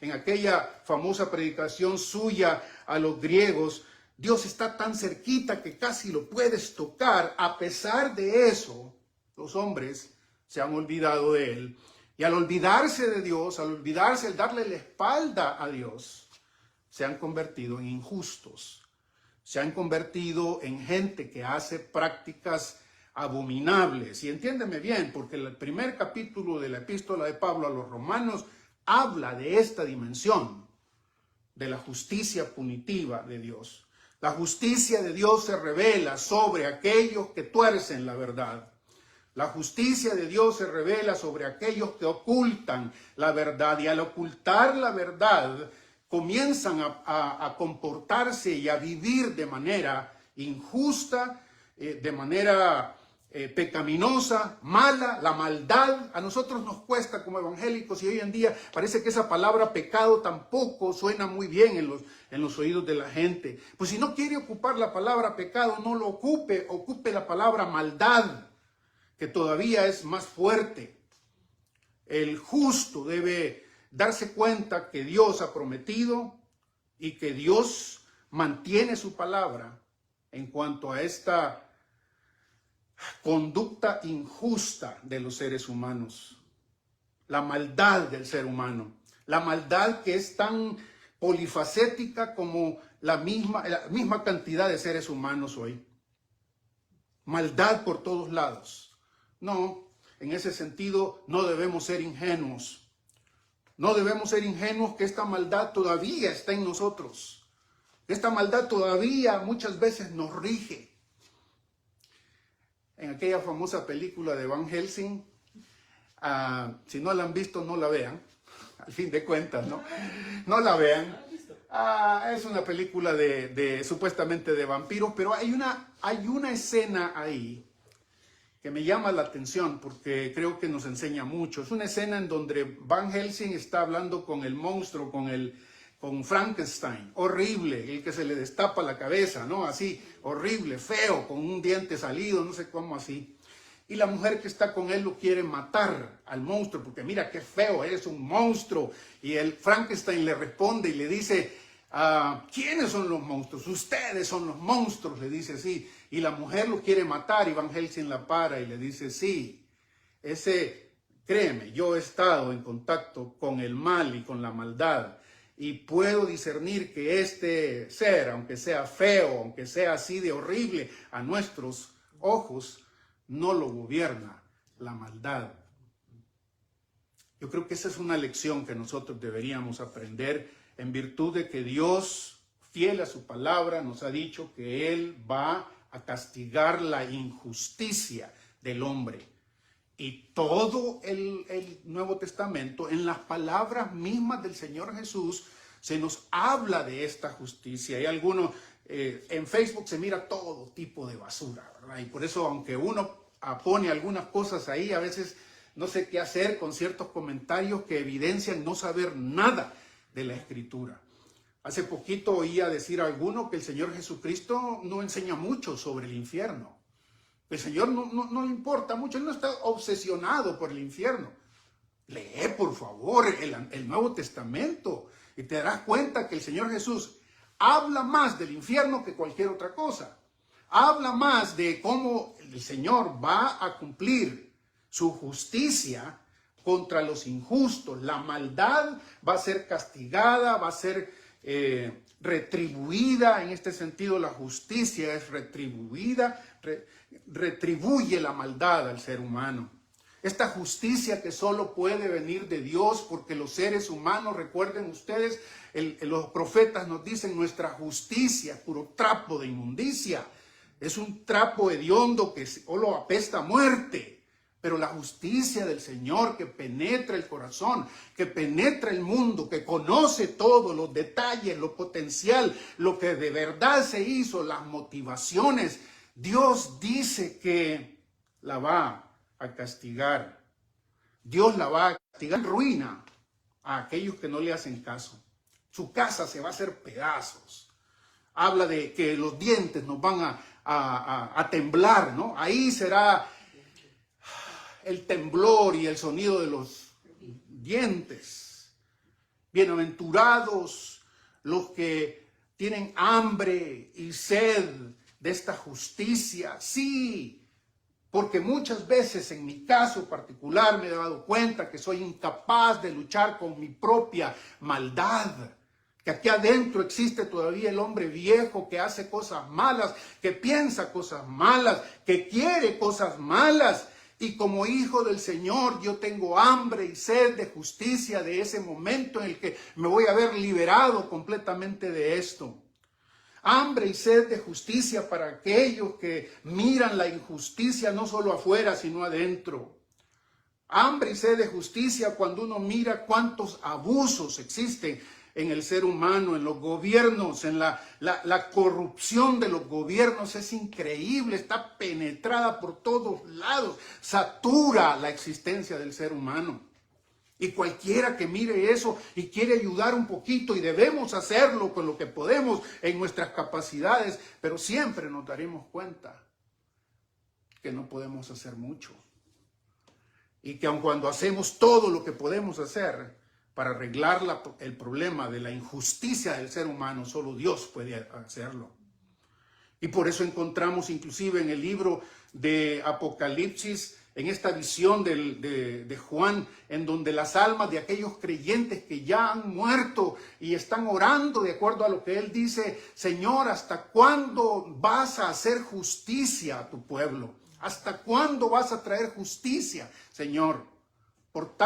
S3: en aquella famosa predicación suya a los griegos, Dios está tan cerquita que casi lo puedes tocar, a pesar de eso, los hombres se han olvidado de Él. Y al olvidarse de Dios, al darle la espalda a Dios, se han convertido en injustos. Se han convertido en gente que hace prácticas abominables. Y entiéndeme bien, porque el primer capítulo de la epístola de Pablo a los romanos habla de esta dimensión, de la justicia punitiva de Dios. La justicia de Dios se revela sobre aquellos que tuercen la verdad. La justicia de Dios se revela sobre aquellos que ocultan la verdad, y al ocultar la verdad comienzan a comportarse y a vivir de manera injusta, de manera pecaminosa, mala. La maldad a nosotros nos cuesta como evangélicos, y hoy en día parece que esa palabra pecado tampoco suena muy bien en los oídos de la gente. Pues si no quiere ocupar la palabra pecado, no lo ocupe la palabra maldad, que todavía es más fuerte. El justo debe darse cuenta que Dios ha prometido y que Dios mantiene su palabra en cuanto a esta conducta injusta de los seres humanos. La maldad del ser humano. La maldad que es tan polifacética como la misma cantidad de seres humanos hoy. Maldad por todos lados. No, en ese sentido no debemos ser ingenuos. No debemos ser ingenuos que esta maldad todavía está en nosotros. Esta maldad todavía muchas veces nos rige. En aquella famosa película de Van Helsing, si no la han visto, no la vean. Al fin de cuentas, ¿no? No la vean. Es una película supuestamente de vampiros, pero hay una escena ahí que me llama la atención porque creo que nos enseña mucho. Es una escena en donde Van Helsing está hablando con el monstruo, con Frankenstein, horrible, el que se le destapa la cabeza, ¿no? Así, horrible, feo, con un diente salido, no sé cómo así. Y la mujer que está con él lo quiere matar al monstruo, porque mira qué feo, eres un monstruo. Y el Frankenstein le responde y le dice, ¿quiénes son los monstruos? Ustedes son los monstruos, le dice así. Y la mujer lo quiere matar y Van Helsing la para y le dice, sí, créeme, yo he estado en contacto con el mal y con la maldad. Y puedo discernir que este ser, aunque sea feo, aunque sea así de horrible a nuestros ojos, no lo gobierna la maldad. Yo creo que esa es una lección que nosotros deberíamos aprender en virtud de que Dios, fiel a su palabra, nos ha dicho que Él va a castigar la injusticia del hombre. Y todo el Nuevo Testamento, en las palabras mismas del Señor Jesús, se nos habla de esta justicia. Hay algunos, en Facebook se mira todo tipo de basura, ¿verdad? Y por eso, aunque uno pone algunas cosas ahí, a veces no sé qué hacer con ciertos comentarios que evidencian no saber nada de la Escritura. Hace poquito oía decir a alguno que el Señor Jesucristo no enseña mucho sobre el infierno. El Señor no le importa mucho, Él no está obsesionado por el infierno. Lee, por favor, el Nuevo Testamento y te darás cuenta que el Señor Jesús habla más del infierno que cualquier otra cosa. Habla más de cómo el Señor va a cumplir su justicia contra los injustos. La maldad va a ser castigada, va a ser retribuida. En este sentido, la justicia es retribuida, retribuye la maldad al ser humano. Esta justicia que solo puede venir de Dios, porque los seres humanos, recuerden ustedes, los profetas nos dicen, nuestra justicia es puro trapo de inmundicia. Es un trapo hediondo que solo apesta a muerte. Pero la justicia del Señor que penetra el corazón, que penetra el mundo, que conoce todo, los detalles, lo potencial, lo que de verdad se hizo, las motivaciones, Dios dice que la va a castigar. Dios la va a castigar en ruina a aquellos que no le hacen caso. Su casa se va a hacer pedazos. Habla de que los dientes nos van a temblar, ¿no? Ahí será el temblor y el sonido de los dientes. Bienaventurados los que tienen hambre y sed de esta justicia. Sí, porque muchas veces en mi caso particular me he dado cuenta que soy incapaz de luchar con mi propia maldad. Que aquí adentro existe todavía el hombre viejo que hace cosas malas, que piensa cosas malas, que quiere cosas malas. Y como hijo del Señor, yo tengo hambre y sed de justicia, de ese momento en el que me voy a ver liberado completamente de esto. Hambre y sed de justicia para aquellos que miran la injusticia no solo afuera, sino adentro. Hambre y sed de justicia cuando uno mira cuántos abusos existen en el ser humano, en los gobiernos, en la corrupción de los gobiernos es increíble, está penetrada por todos lados, satura la existencia del ser humano. Y cualquiera que mire eso y quiere ayudar un poquito, y debemos hacerlo con lo que podemos en nuestras capacidades, pero siempre nos daremos cuenta que no podemos hacer mucho. Y que aun cuando hacemos todo lo que podemos hacer para arreglar el problema de la injusticia del ser humano, solo Dios puede hacerlo. Y por eso encontramos inclusive en el libro de Apocalipsis, en esta visión de Juan, en donde las almas de aquellos creyentes que ya han muerto y están orando de acuerdo a lo que él dice, Señor, ¿hasta cuándo vas a hacer justicia a tu pueblo? ¿Hasta cuándo vas a traer justicia, Señor? Por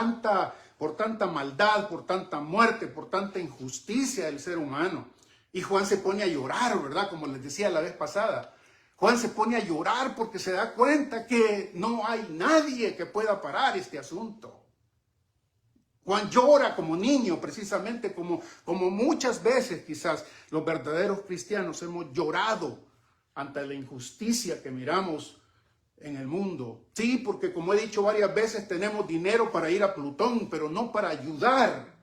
S3: por tanta maldad, por tanta muerte, por tanta injusticia del ser humano. Y Juan se pone a llorar, ¿verdad? Como les decía la vez pasada. Juan se pone a llorar porque se da cuenta que no hay nadie que pueda parar este asunto. Juan llora como niño, precisamente como muchas veces quizás los verdaderos cristianos hemos llorado ante la injusticia que miramos en el mundo. Sí, porque como he dicho varias veces, tenemos dinero para ir a Plutón, pero no para ayudar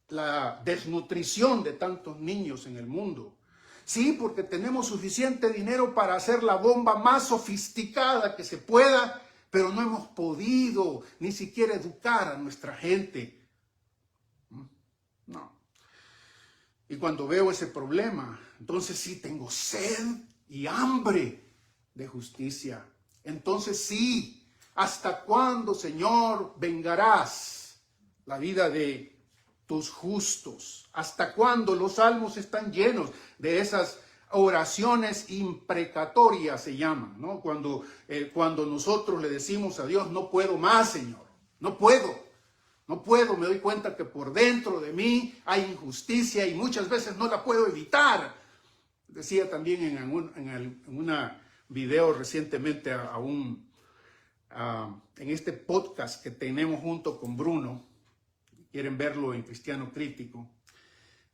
S3: la desnutrición de tantos niños en el mundo. Sí, porque tenemos suficiente dinero para hacer la bomba más sofisticada que se pueda, pero no hemos podido ni siquiera educar a nuestra gente. No. Y cuando veo ese problema, entonces sí tengo sed y hambre de justicia. Entonces sí, ¿hasta cuándo, Señor, vengarás la vida de tus justos? ¿Hasta cuándo? Los salmos están llenos de esas oraciones imprecatorias, se llaman, ¿no? Cuando nosotros le decimos a Dios, no puedo más, Señor, no puedo, me doy cuenta que por dentro de mí hay injusticia y muchas veces no la puedo evitar. Decía también en una video recientemente en este podcast que tenemos junto con Bruno, quieren verlo en Cristiano Crítico,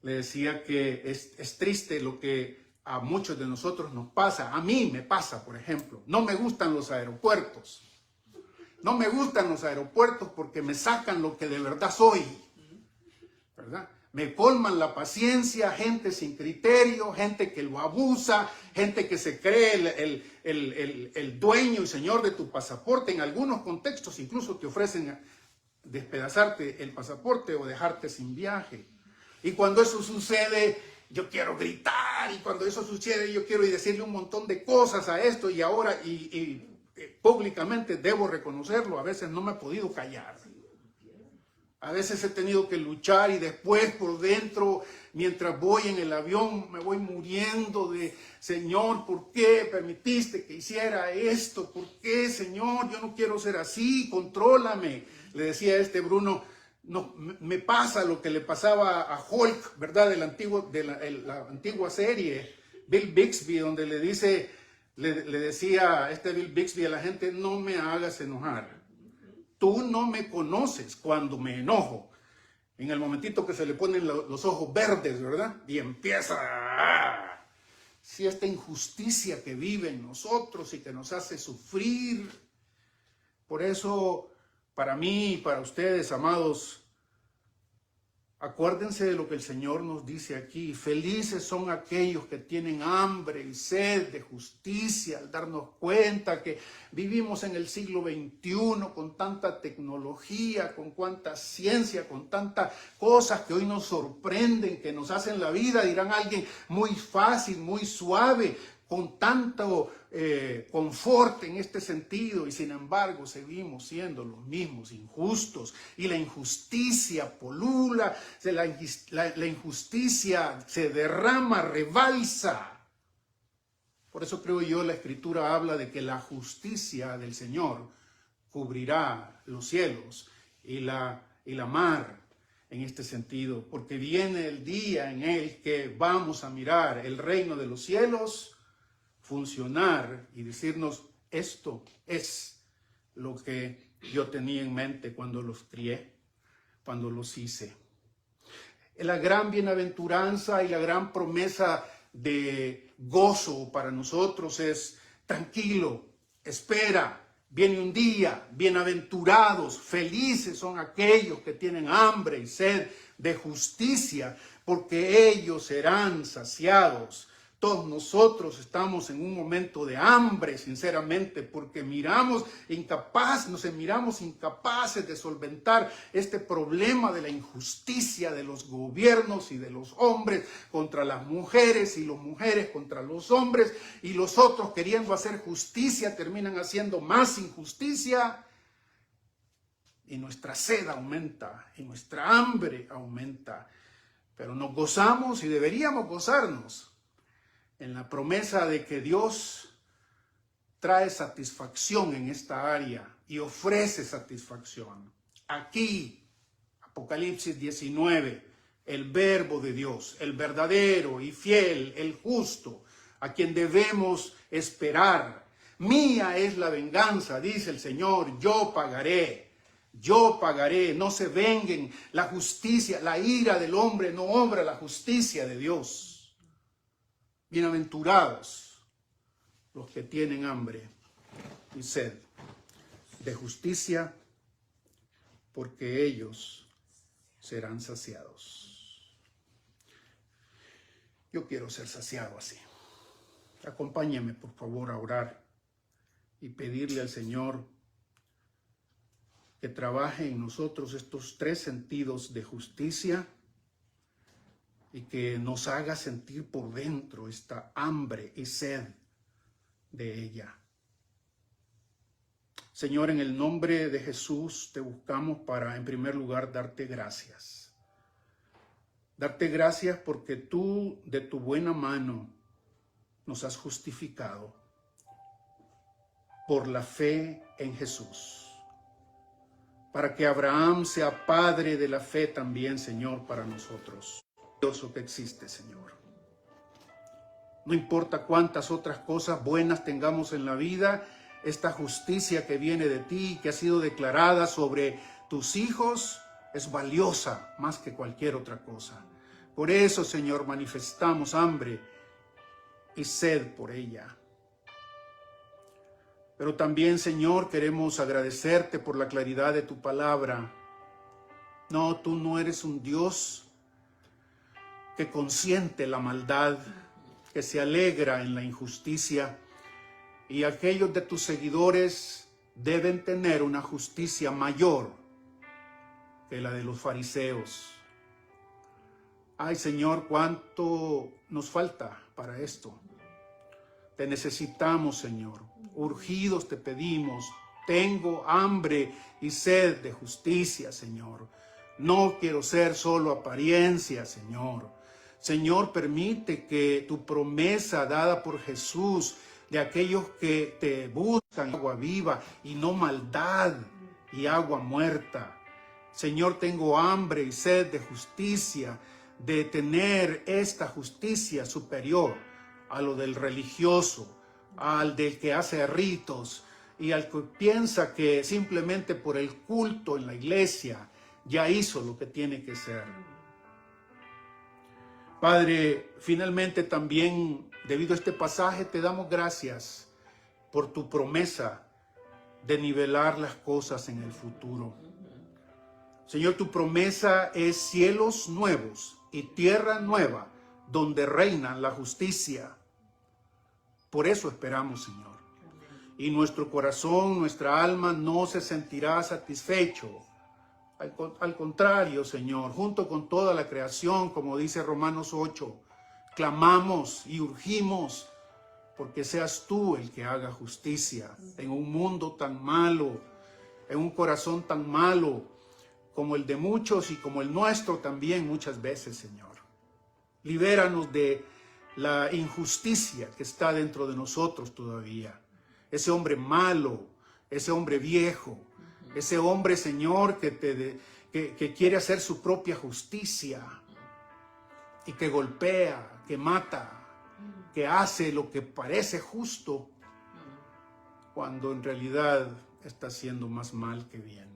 S3: le decía que es triste lo que a muchos de nosotros nos pasa. A mí me pasa, por ejemplo, no me gustan los aeropuertos. No me gustan los aeropuertos porque me sacan lo que de verdad soy, ¿verdad? Me colman la paciencia, gente sin criterio, gente que lo abusa, gente que se cree el dueño y señor de tu pasaporte. En algunos contextos incluso te ofrecen despedazarte el pasaporte o dejarte sin viaje. Y cuando eso sucede, yo quiero gritar, y cuando eso sucede, yo quiero decirle un montón de cosas a esto, y ahora, públicamente debo reconocerlo, a veces no me he podido callar. A veces he tenido que luchar y después por dentro, mientras voy en el avión, me voy muriendo de, Señor, ¿por qué permitiste que hiciera esto? ¿Por qué, Señor? Yo no quiero ser así, contrólame. Le decía a Bruno, no, me pasa lo que le pasaba a Hulk, ¿verdad? De la antigua serie, Bill Bixby, donde le decía Bill Bixby a la gente, no me hagas enojar. Tú no me conoces cuando me enojo. En el momentito que se le ponen los ojos verdes, ¿verdad? Y empieza si esta injusticia que vive en nosotros y que nos hace sufrir. Por eso, para mí y para ustedes, amados, acuérdense de lo que el Señor nos dice aquí. Felices son aquellos que tienen hambre y sed de justicia, al darnos cuenta que vivimos en el siglo XXI con tanta tecnología, con cuánta ciencia, con tantas cosas que hoy nos sorprenden, que nos hacen la vida, dirán alguien, muy fácil, muy suave, con tanto confort en este sentido, y sin embargo seguimos siendo los mismos injustos, y la injusticia polula, la injusticia se derrama, rebalsa. Por eso creo yo la Escritura habla de que la justicia del Señor cubrirá los cielos y la mar en este sentido, porque viene el día en el que vamos a mirar el reino de los cielos funcionar y decirnos, esto es lo que yo tenía en mente cuando los crié, cuando los hice. La gran bienaventuranza y la gran promesa de gozo para nosotros es tranquilo, espera, viene un día, bienaventurados, felices son aquellos que tienen hambre y sed de justicia, porque ellos serán saciados. Todos nosotros estamos en un momento de hambre, sinceramente, porque miramos incapaces de solventar este problema de la injusticia de los gobiernos y de los hombres contra las mujeres y las mujeres contra los hombres, y los otros queriendo hacer justicia terminan haciendo más injusticia, y nuestra sed aumenta y nuestra hambre aumenta, pero nos gozamos y deberíamos gozarnos en la promesa de que Dios trae satisfacción en esta área y ofrece satisfacción aquí Apocalipsis 19, el verbo de Dios, el verdadero y fiel, el justo, a quien debemos esperar. Mía es la venganza, dice el Señor, yo pagaré, no se venguen. La justicia, la ira del hombre no obra la justicia de Dios. Bienaventurados los que tienen hambre y sed de justicia, porque ellos serán saciados. Yo quiero ser saciado así. Acompáñame, por favor, a orar y pedirle al Señor que trabaje en nosotros estos tres sentidos de justicia y que nos haga sentir por dentro esta hambre y sed de ella. Señor, en el nombre de Jesús te buscamos para, en primer lugar, darte gracias. Darte gracias porque tú, de tu buena mano, nos has justificado por la fe en Jesús. Para que Abraham sea padre de la fe también, Señor, para nosotros. Dios que existe, Señor. No importa cuántas otras cosas buenas tengamos en la vida, esta justicia que viene de ti, que ha sido declarada sobre tus hijos, es valiosa más que cualquier otra cosa. Por eso, Señor, manifestamos hambre y sed por ella. Pero también, Señor, queremos agradecerte por la claridad de tu palabra. No, tú no eres un Dios que consiente la maldad, que se alegra en la injusticia, y aquellos de tus seguidores deben tener una justicia mayor que la de los fariseos. Ay, Señor, cuánto nos falta para esto. Te necesitamos, Señor. Urgidos te pedimos. Tengo hambre y sed de justicia, Señor. No quiero ser solo apariencia, Señor. Señor, permite que tu promesa dada por Jesús de aquellos que te buscan agua viva y no maldad y agua muerta. Señor, tengo hambre y sed de justicia, de tener esta justicia superior a lo del religioso, al del que hace ritos y al que piensa que simplemente por el culto en la iglesia ya hizo lo que tiene que ser. Padre, finalmente también, debido a este pasaje, te damos gracias por tu promesa de nivelar las cosas en el futuro. Señor, tu promesa es cielos nuevos y tierra nueva, donde reina la justicia. Por eso esperamos, Señor. Y nuestro corazón, nuestra alma no se sentirá satisfecho. Al contrario, Señor, junto con toda la creación, como dice Romanos 8, clamamos y urgimos porque seas tú el que haga justicia en un mundo tan malo, en un corazón tan malo como el de muchos y como el nuestro también muchas veces, Señor. Libéranos de la injusticia que está dentro de nosotros todavía. Ese hombre malo, ese hombre viejo, ese hombre, Señor, que quiere hacer su propia justicia y que golpea, que mata, que hace lo que parece justo, cuando en realidad está haciendo más mal que bien.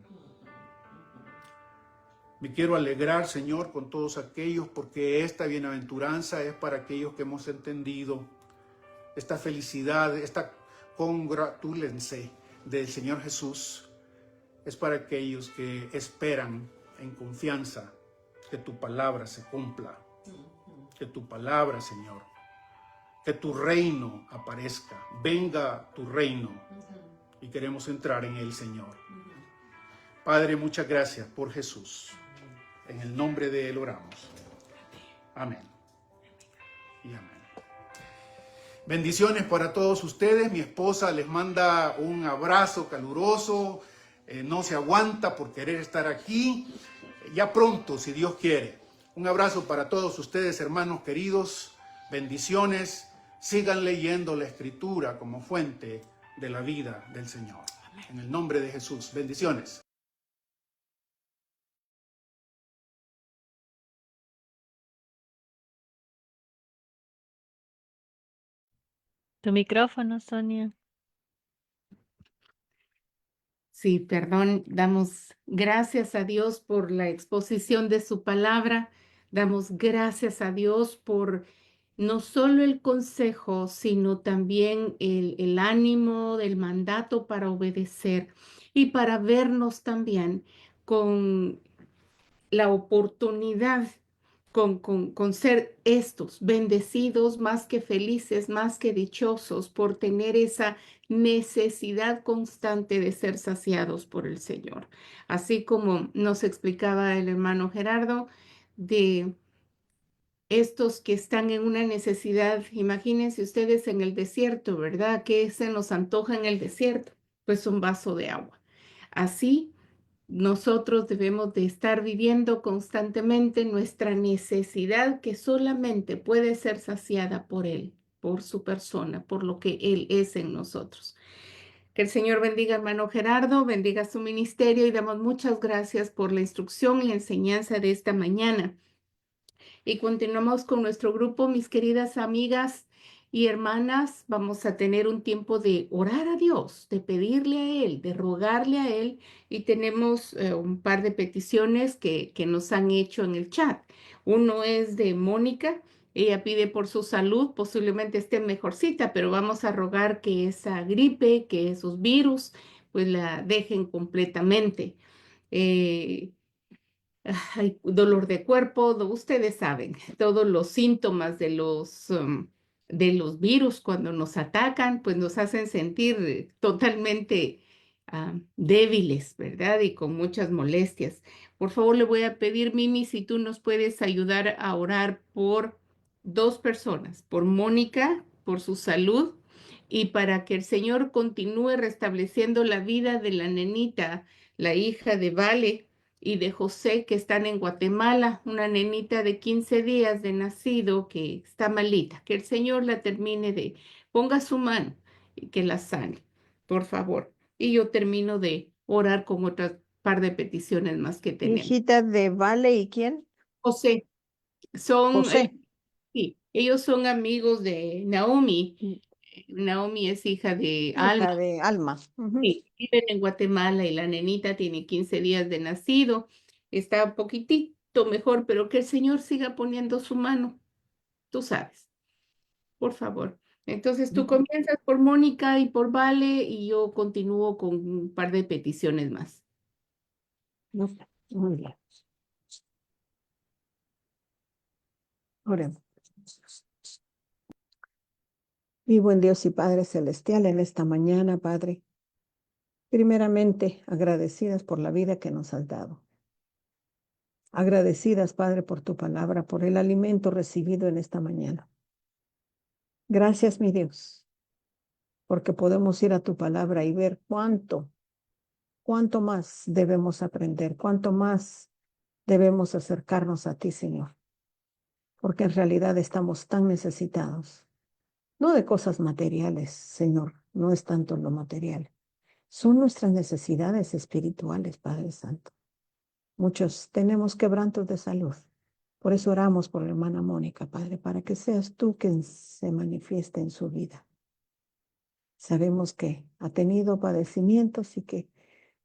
S3: Me quiero alegrar, Señor, con todos aquellos, porque esta bienaventuranza es para aquellos que hemos entendido esta felicidad, esta congratúlense del Señor Jesús. Es para aquellos que esperan en confianza que tu palabra se cumpla, que tu palabra, Señor, que tu reino aparezca, venga tu reino, y queremos entrar en él, Señor. Padre, muchas gracias por Jesús. En el nombre de él oramos. Amén. Y amén. Bendiciones para todos ustedes. Mi esposa les manda un abrazo caluroso. No se aguanta por querer estar aquí. Ya pronto, si Dios quiere. Un abrazo para todos ustedes, hermanos queridos. Bendiciones. Sigan leyendo la Escritura como fuente de la vida del Señor. En el nombre de Jesús. Bendiciones.
S1: Tu micrófono, Sonia.
S2: Sí, perdón, damos gracias a Dios por la exposición de su palabra, damos gracias a Dios por no solo el consejo, sino también el ánimo del mandato para obedecer y para vernos también con la oportunidad con ser estos bendecidos, más que felices, más que dichosos por tener esa necesidad constante de ser saciados por el Señor. Así como nos explicaba el hermano Gerardo, de estos que están en una necesidad, imagínense ustedes en el desierto, ¿verdad? ¿Qué se nos antoja en el desierto? Pues un vaso de agua. Así nosotros debemos de estar viviendo constantemente nuestra necesidad que solamente puede ser saciada por Él, por su persona, por lo que Él es en nosotros. Que el Señor bendiga, hermano Gerardo, bendiga su ministerio y damos muchas gracias por la instrucción y la enseñanza de esta mañana. Y continuamos con nuestro grupo, mis queridas amigas y hermanas. Vamos a tener un tiempo de orar a Dios, de pedirle a Él, de rogarle a Él. Y tenemos un par de peticiones que nos han hecho en el chat. Uno es de Mónica. Ella pide por su salud, posiblemente esté mejorcita, pero vamos a rogar que esa gripe, que esos virus, pues la dejen completamente. Eh, Ay, dolor de cuerpo, ustedes saben, todos los síntomas de los virus cuando nos atacan, pues nos hacen sentir totalmente débiles, ¿verdad? Y con muchas molestias. Por favor, le voy a pedir, Mimi, si tú nos puedes ayudar a orar por dos personas, por Mónica, por su salud y para que el Señor continúe restableciendo la vida de la nenita, la hija de Vale y de José, que están en Guatemala, una nenita de 15 días de nacido que está malita. Que el Señor la termine ponga su mano y que la sane, por favor. Y yo termino de orar con otras par de peticiones más que tenemos.
S4: Hijita de Vale, ¿y quién?
S2: José, son,
S4: José.
S2: sí, ellos son amigos de Naomi.
S4: Mm,
S2: Naomi es hija de Alma.
S4: hija de Alma. Ujú.
S2: Sí, viven en Guatemala y la nenita tiene 15 días de nacido. Está un poquitito mejor, pero que el Señor siga poniendo su mano, tú sabes, por favor. Entonces tú comienzas por Mónica y por Vale y yo continúo con un par de peticiones más.
S4: No, muy bien. Oremos. Mi buen Dios y Padre Celestial, en esta mañana, Padre, primeramente agradecidas por la vida que nos has dado. Agradecidas, Padre, por tu palabra, por el alimento recibido en esta mañana. Gracias, mi Dios, porque podemos ir a tu palabra y ver cuánto más debemos aprender, cuánto más debemos acercarnos a ti, Señor, porque en realidad estamos tan necesitados, no de cosas materiales, Señor, no es tanto lo material, son nuestras necesidades espirituales, Padre Santo. Muchos tenemos quebrantos de salud, por eso oramos por la hermana Mónica, Padre, para que seas tú quien se manifieste en su vida. Sabemos que ha tenido padecimientos y que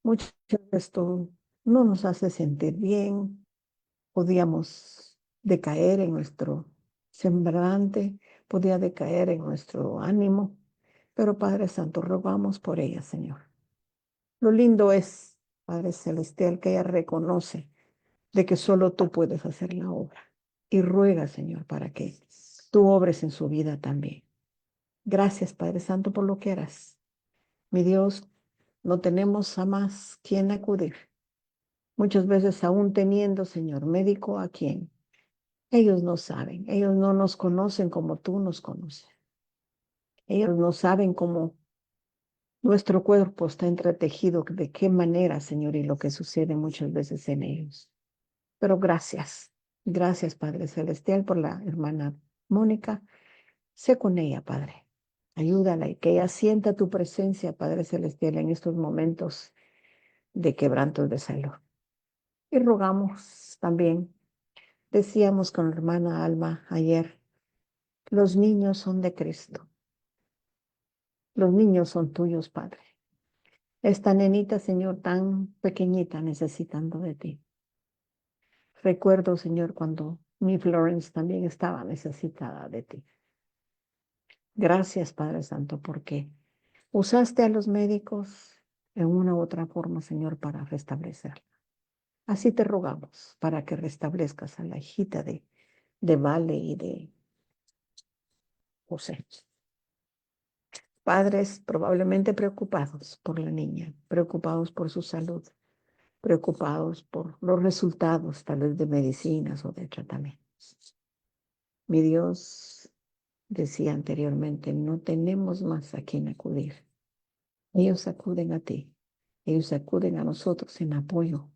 S4: mucho de esto no nos hace sentir bien. Podíamos decaer en nuestro semblante, podía decaer en nuestro ánimo, pero Padre Santo, rogamos por ella, Señor. Lo lindo es, Padre Celestial, que ella reconoce de que solo tú puedes hacer la obra y ruega, Señor, para que tú obres en su vida también. Gracias, Padre Santo, por lo que harás. Mi Dios, no tenemos a más quien acudir. Muchas veces aún teniendo, Señor, médico a quien. Ellos no saben, ellos no nos conocen como tú nos conoces. Ellos no saben cómo nuestro cuerpo está entretejido, de qué manera, Señor, y lo que sucede muchas veces en ellos. Pero gracias, Padre Celestial, por la hermana Mónica. Sé con ella, Padre. Ayúdala y que ella sienta tu presencia, Padre Celestial, en estos momentos de quebrantos de salud. Y rogamos también, decíamos con la hermana Alma ayer, los niños son de Cristo. Los niños son tuyos, Padre. Esta nenita, Señor, tan pequeñita, necesitando de ti. Recuerdo, Señor, cuando mi Florence también estaba necesitada de ti. Gracias, Padre Santo, porque usaste a los médicos en una u otra forma, Señor, para restablecerla. Así te rogamos para que restablezcas a la hijita de Vale y de José. Padres probablemente preocupados por la niña, preocupados por su salud, preocupados por los resultados tal vez de medicinas o de tratamientos. Mi Dios decía anteriormente, no tenemos más a quien acudir. Ellos acuden a ti, ellos acuden a nosotros en apoyo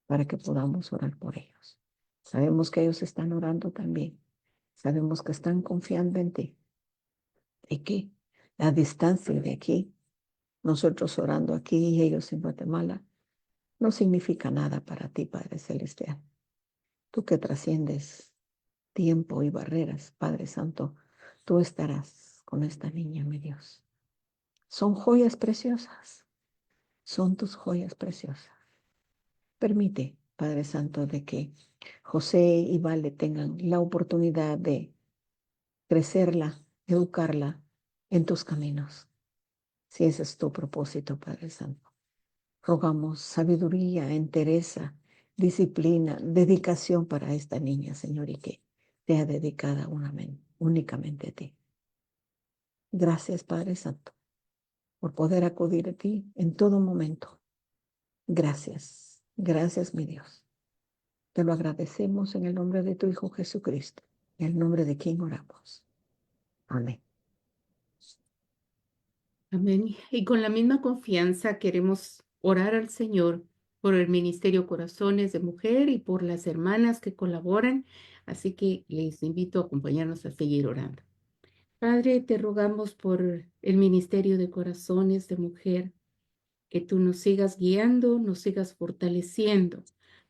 S4: para que podamos orar por ellos. Sabemos que ellos están orando también, sabemos que están confiando en ti y que la distancia de aquí, nosotros orando aquí y ellos en Guatemala, no significa nada para ti, Padre Celestial. Tú que trasciendes tiempo y barreras, Padre Santo, tú estarás con esta niña, mi Dios. Son joyas preciosas, son tus joyas preciosas. Permite, Padre Santo, de que José y Vale tengan la oportunidad de crecerla, educarla en tus caminos. Si ese es tu propósito, Padre Santo. Rogamos sabiduría, entereza, disciplina, dedicación para esta niña, Señor, y que sea dedicada únicamente a ti. Gracias, Padre Santo, por poder acudir a ti en todo momento. Gracias, gracias, mi Dios. Te lo agradecemos en el nombre de tu Hijo Jesucristo, en el nombre de quien oramos. Amén.
S2: Amén. Y con la misma confianza queremos orar al Señor por el Ministerio Corazones de Mujer y por las hermanas que colaboran. Así que les invito a acompañarnos a seguir orando. Padre, te rogamos por el Ministerio de Corazones de Mujer, que tú nos sigas guiando, nos sigas fortaleciendo,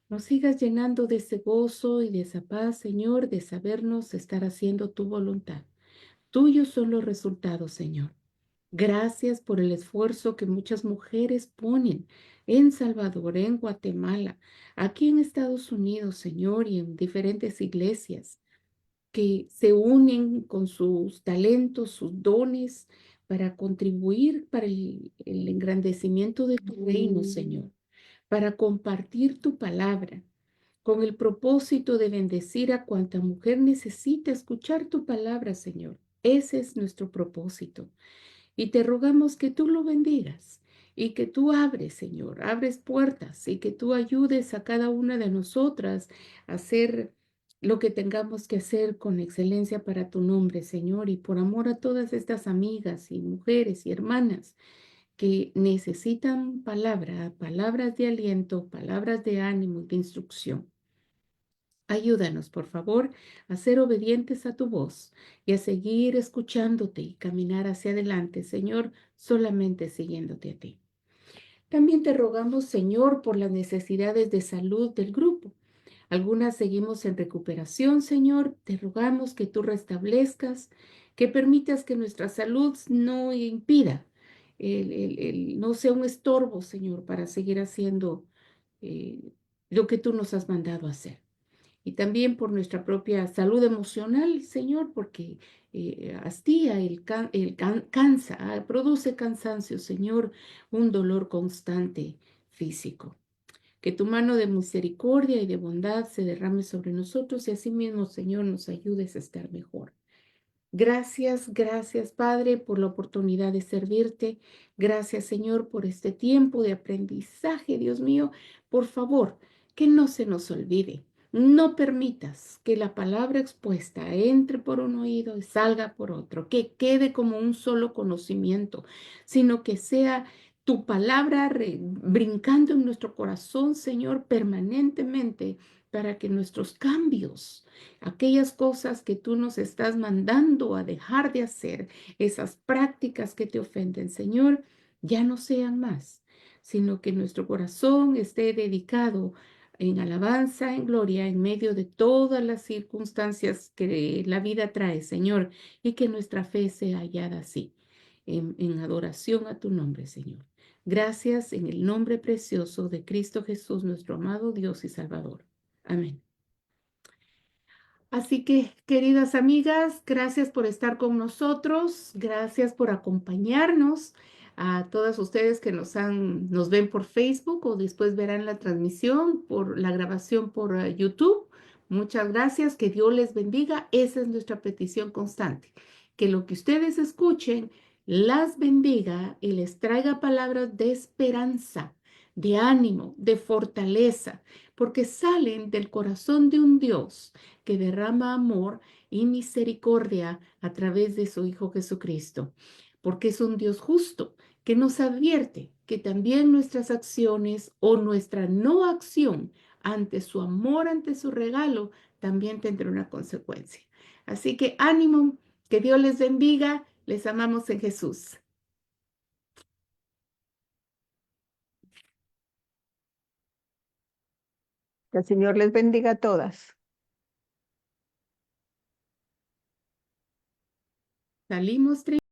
S2: nos sigas llenando de ese gozo y de esa paz, Señor, de sabernos estar haciendo tu voluntad. Tuyos son los resultados, Señor. Gracias por el esfuerzo que muchas mujeres ponen en Salvador, en Guatemala, aquí en Estados Unidos, Señor, y en diferentes iglesias que se unen con sus talentos, sus dones, para contribuir para el engrandecimiento de tu reino, Señor, para compartir tu palabra, con el propósito de bendecir a cuanta mujer necesita escuchar tu palabra, Señor. Ese es nuestro propósito. Y te rogamos que tú lo bendigas y que tú abres, Señor, abres puertas y que tú ayudes a cada una de nosotras a hacer lo que tengamos que hacer con excelencia para tu nombre, Señor, y por amor a todas estas amigas y mujeres y hermanas que necesitan palabras de aliento, palabras de ánimo y de instrucción. Ayúdanos, por favor, a ser obedientes a tu voz y a seguir escuchándote y caminar hacia adelante, Señor, solamente siguiéndote a ti. También te rogamos, Señor, por las necesidades de salud del grupo. Algunas seguimos en recuperación, Señor. Te rogamos que tú restablezcas, que permitas que nuestra salud no impida, no sea un estorbo, Señor, para seguir haciendo lo que tú nos has mandado a hacer. Y también por nuestra propia salud emocional, Señor, porque hastía, cansa, produce cansancio, Señor, un dolor constante físico. Que tu mano de misericordia y de bondad se derrame sobre nosotros y asimismo, Señor, nos ayudes a estar mejor. Gracias, gracias, Padre, por la oportunidad de servirte. Gracias, Señor, por este tiempo de aprendizaje, Dios mío. Por favor, que no se nos olvide. No permitas que la palabra expuesta entre por un oído y salga por otro, que quede como un solo conocimiento, sino que sea tu palabra brincando en nuestro corazón, Señor, permanentemente, para que nuestros cambios, aquellas cosas que tú nos estás mandando a dejar de hacer, esas prácticas que te ofenden, Señor, ya no sean más, sino que nuestro corazón esté dedicado en alabanza, en gloria, en medio de todas las circunstancias que la vida trae, Señor, y que nuestra fe sea hallada así. en adoración a tu nombre, Señor. Gracias en el nombre precioso de Cristo Jesús, nuestro amado Dios y Salvador. Amén. Así que, queridas amigas, gracias por estar con nosotros, gracias por acompañarnos. A todas ustedes que nos ven por Facebook o después verán la transmisión, por la grabación por YouTube. Muchas gracias, que Dios les bendiga. Esa es nuestra petición constante, que lo que ustedes escuchen las bendiga y les traiga palabras de esperanza, de ánimo, de fortaleza, porque salen del corazón de un Dios que derrama amor y misericordia a través de su Hijo Jesucristo, porque es un Dios justo que nos advierte que también nuestras acciones o nuestra no acción ante su amor, ante su regalo, también tendrá una consecuencia. Así que ánimo, que Dios les bendiga, les amamos en Jesús.
S4: Que el Señor les bendiga a todas.
S2: Salimos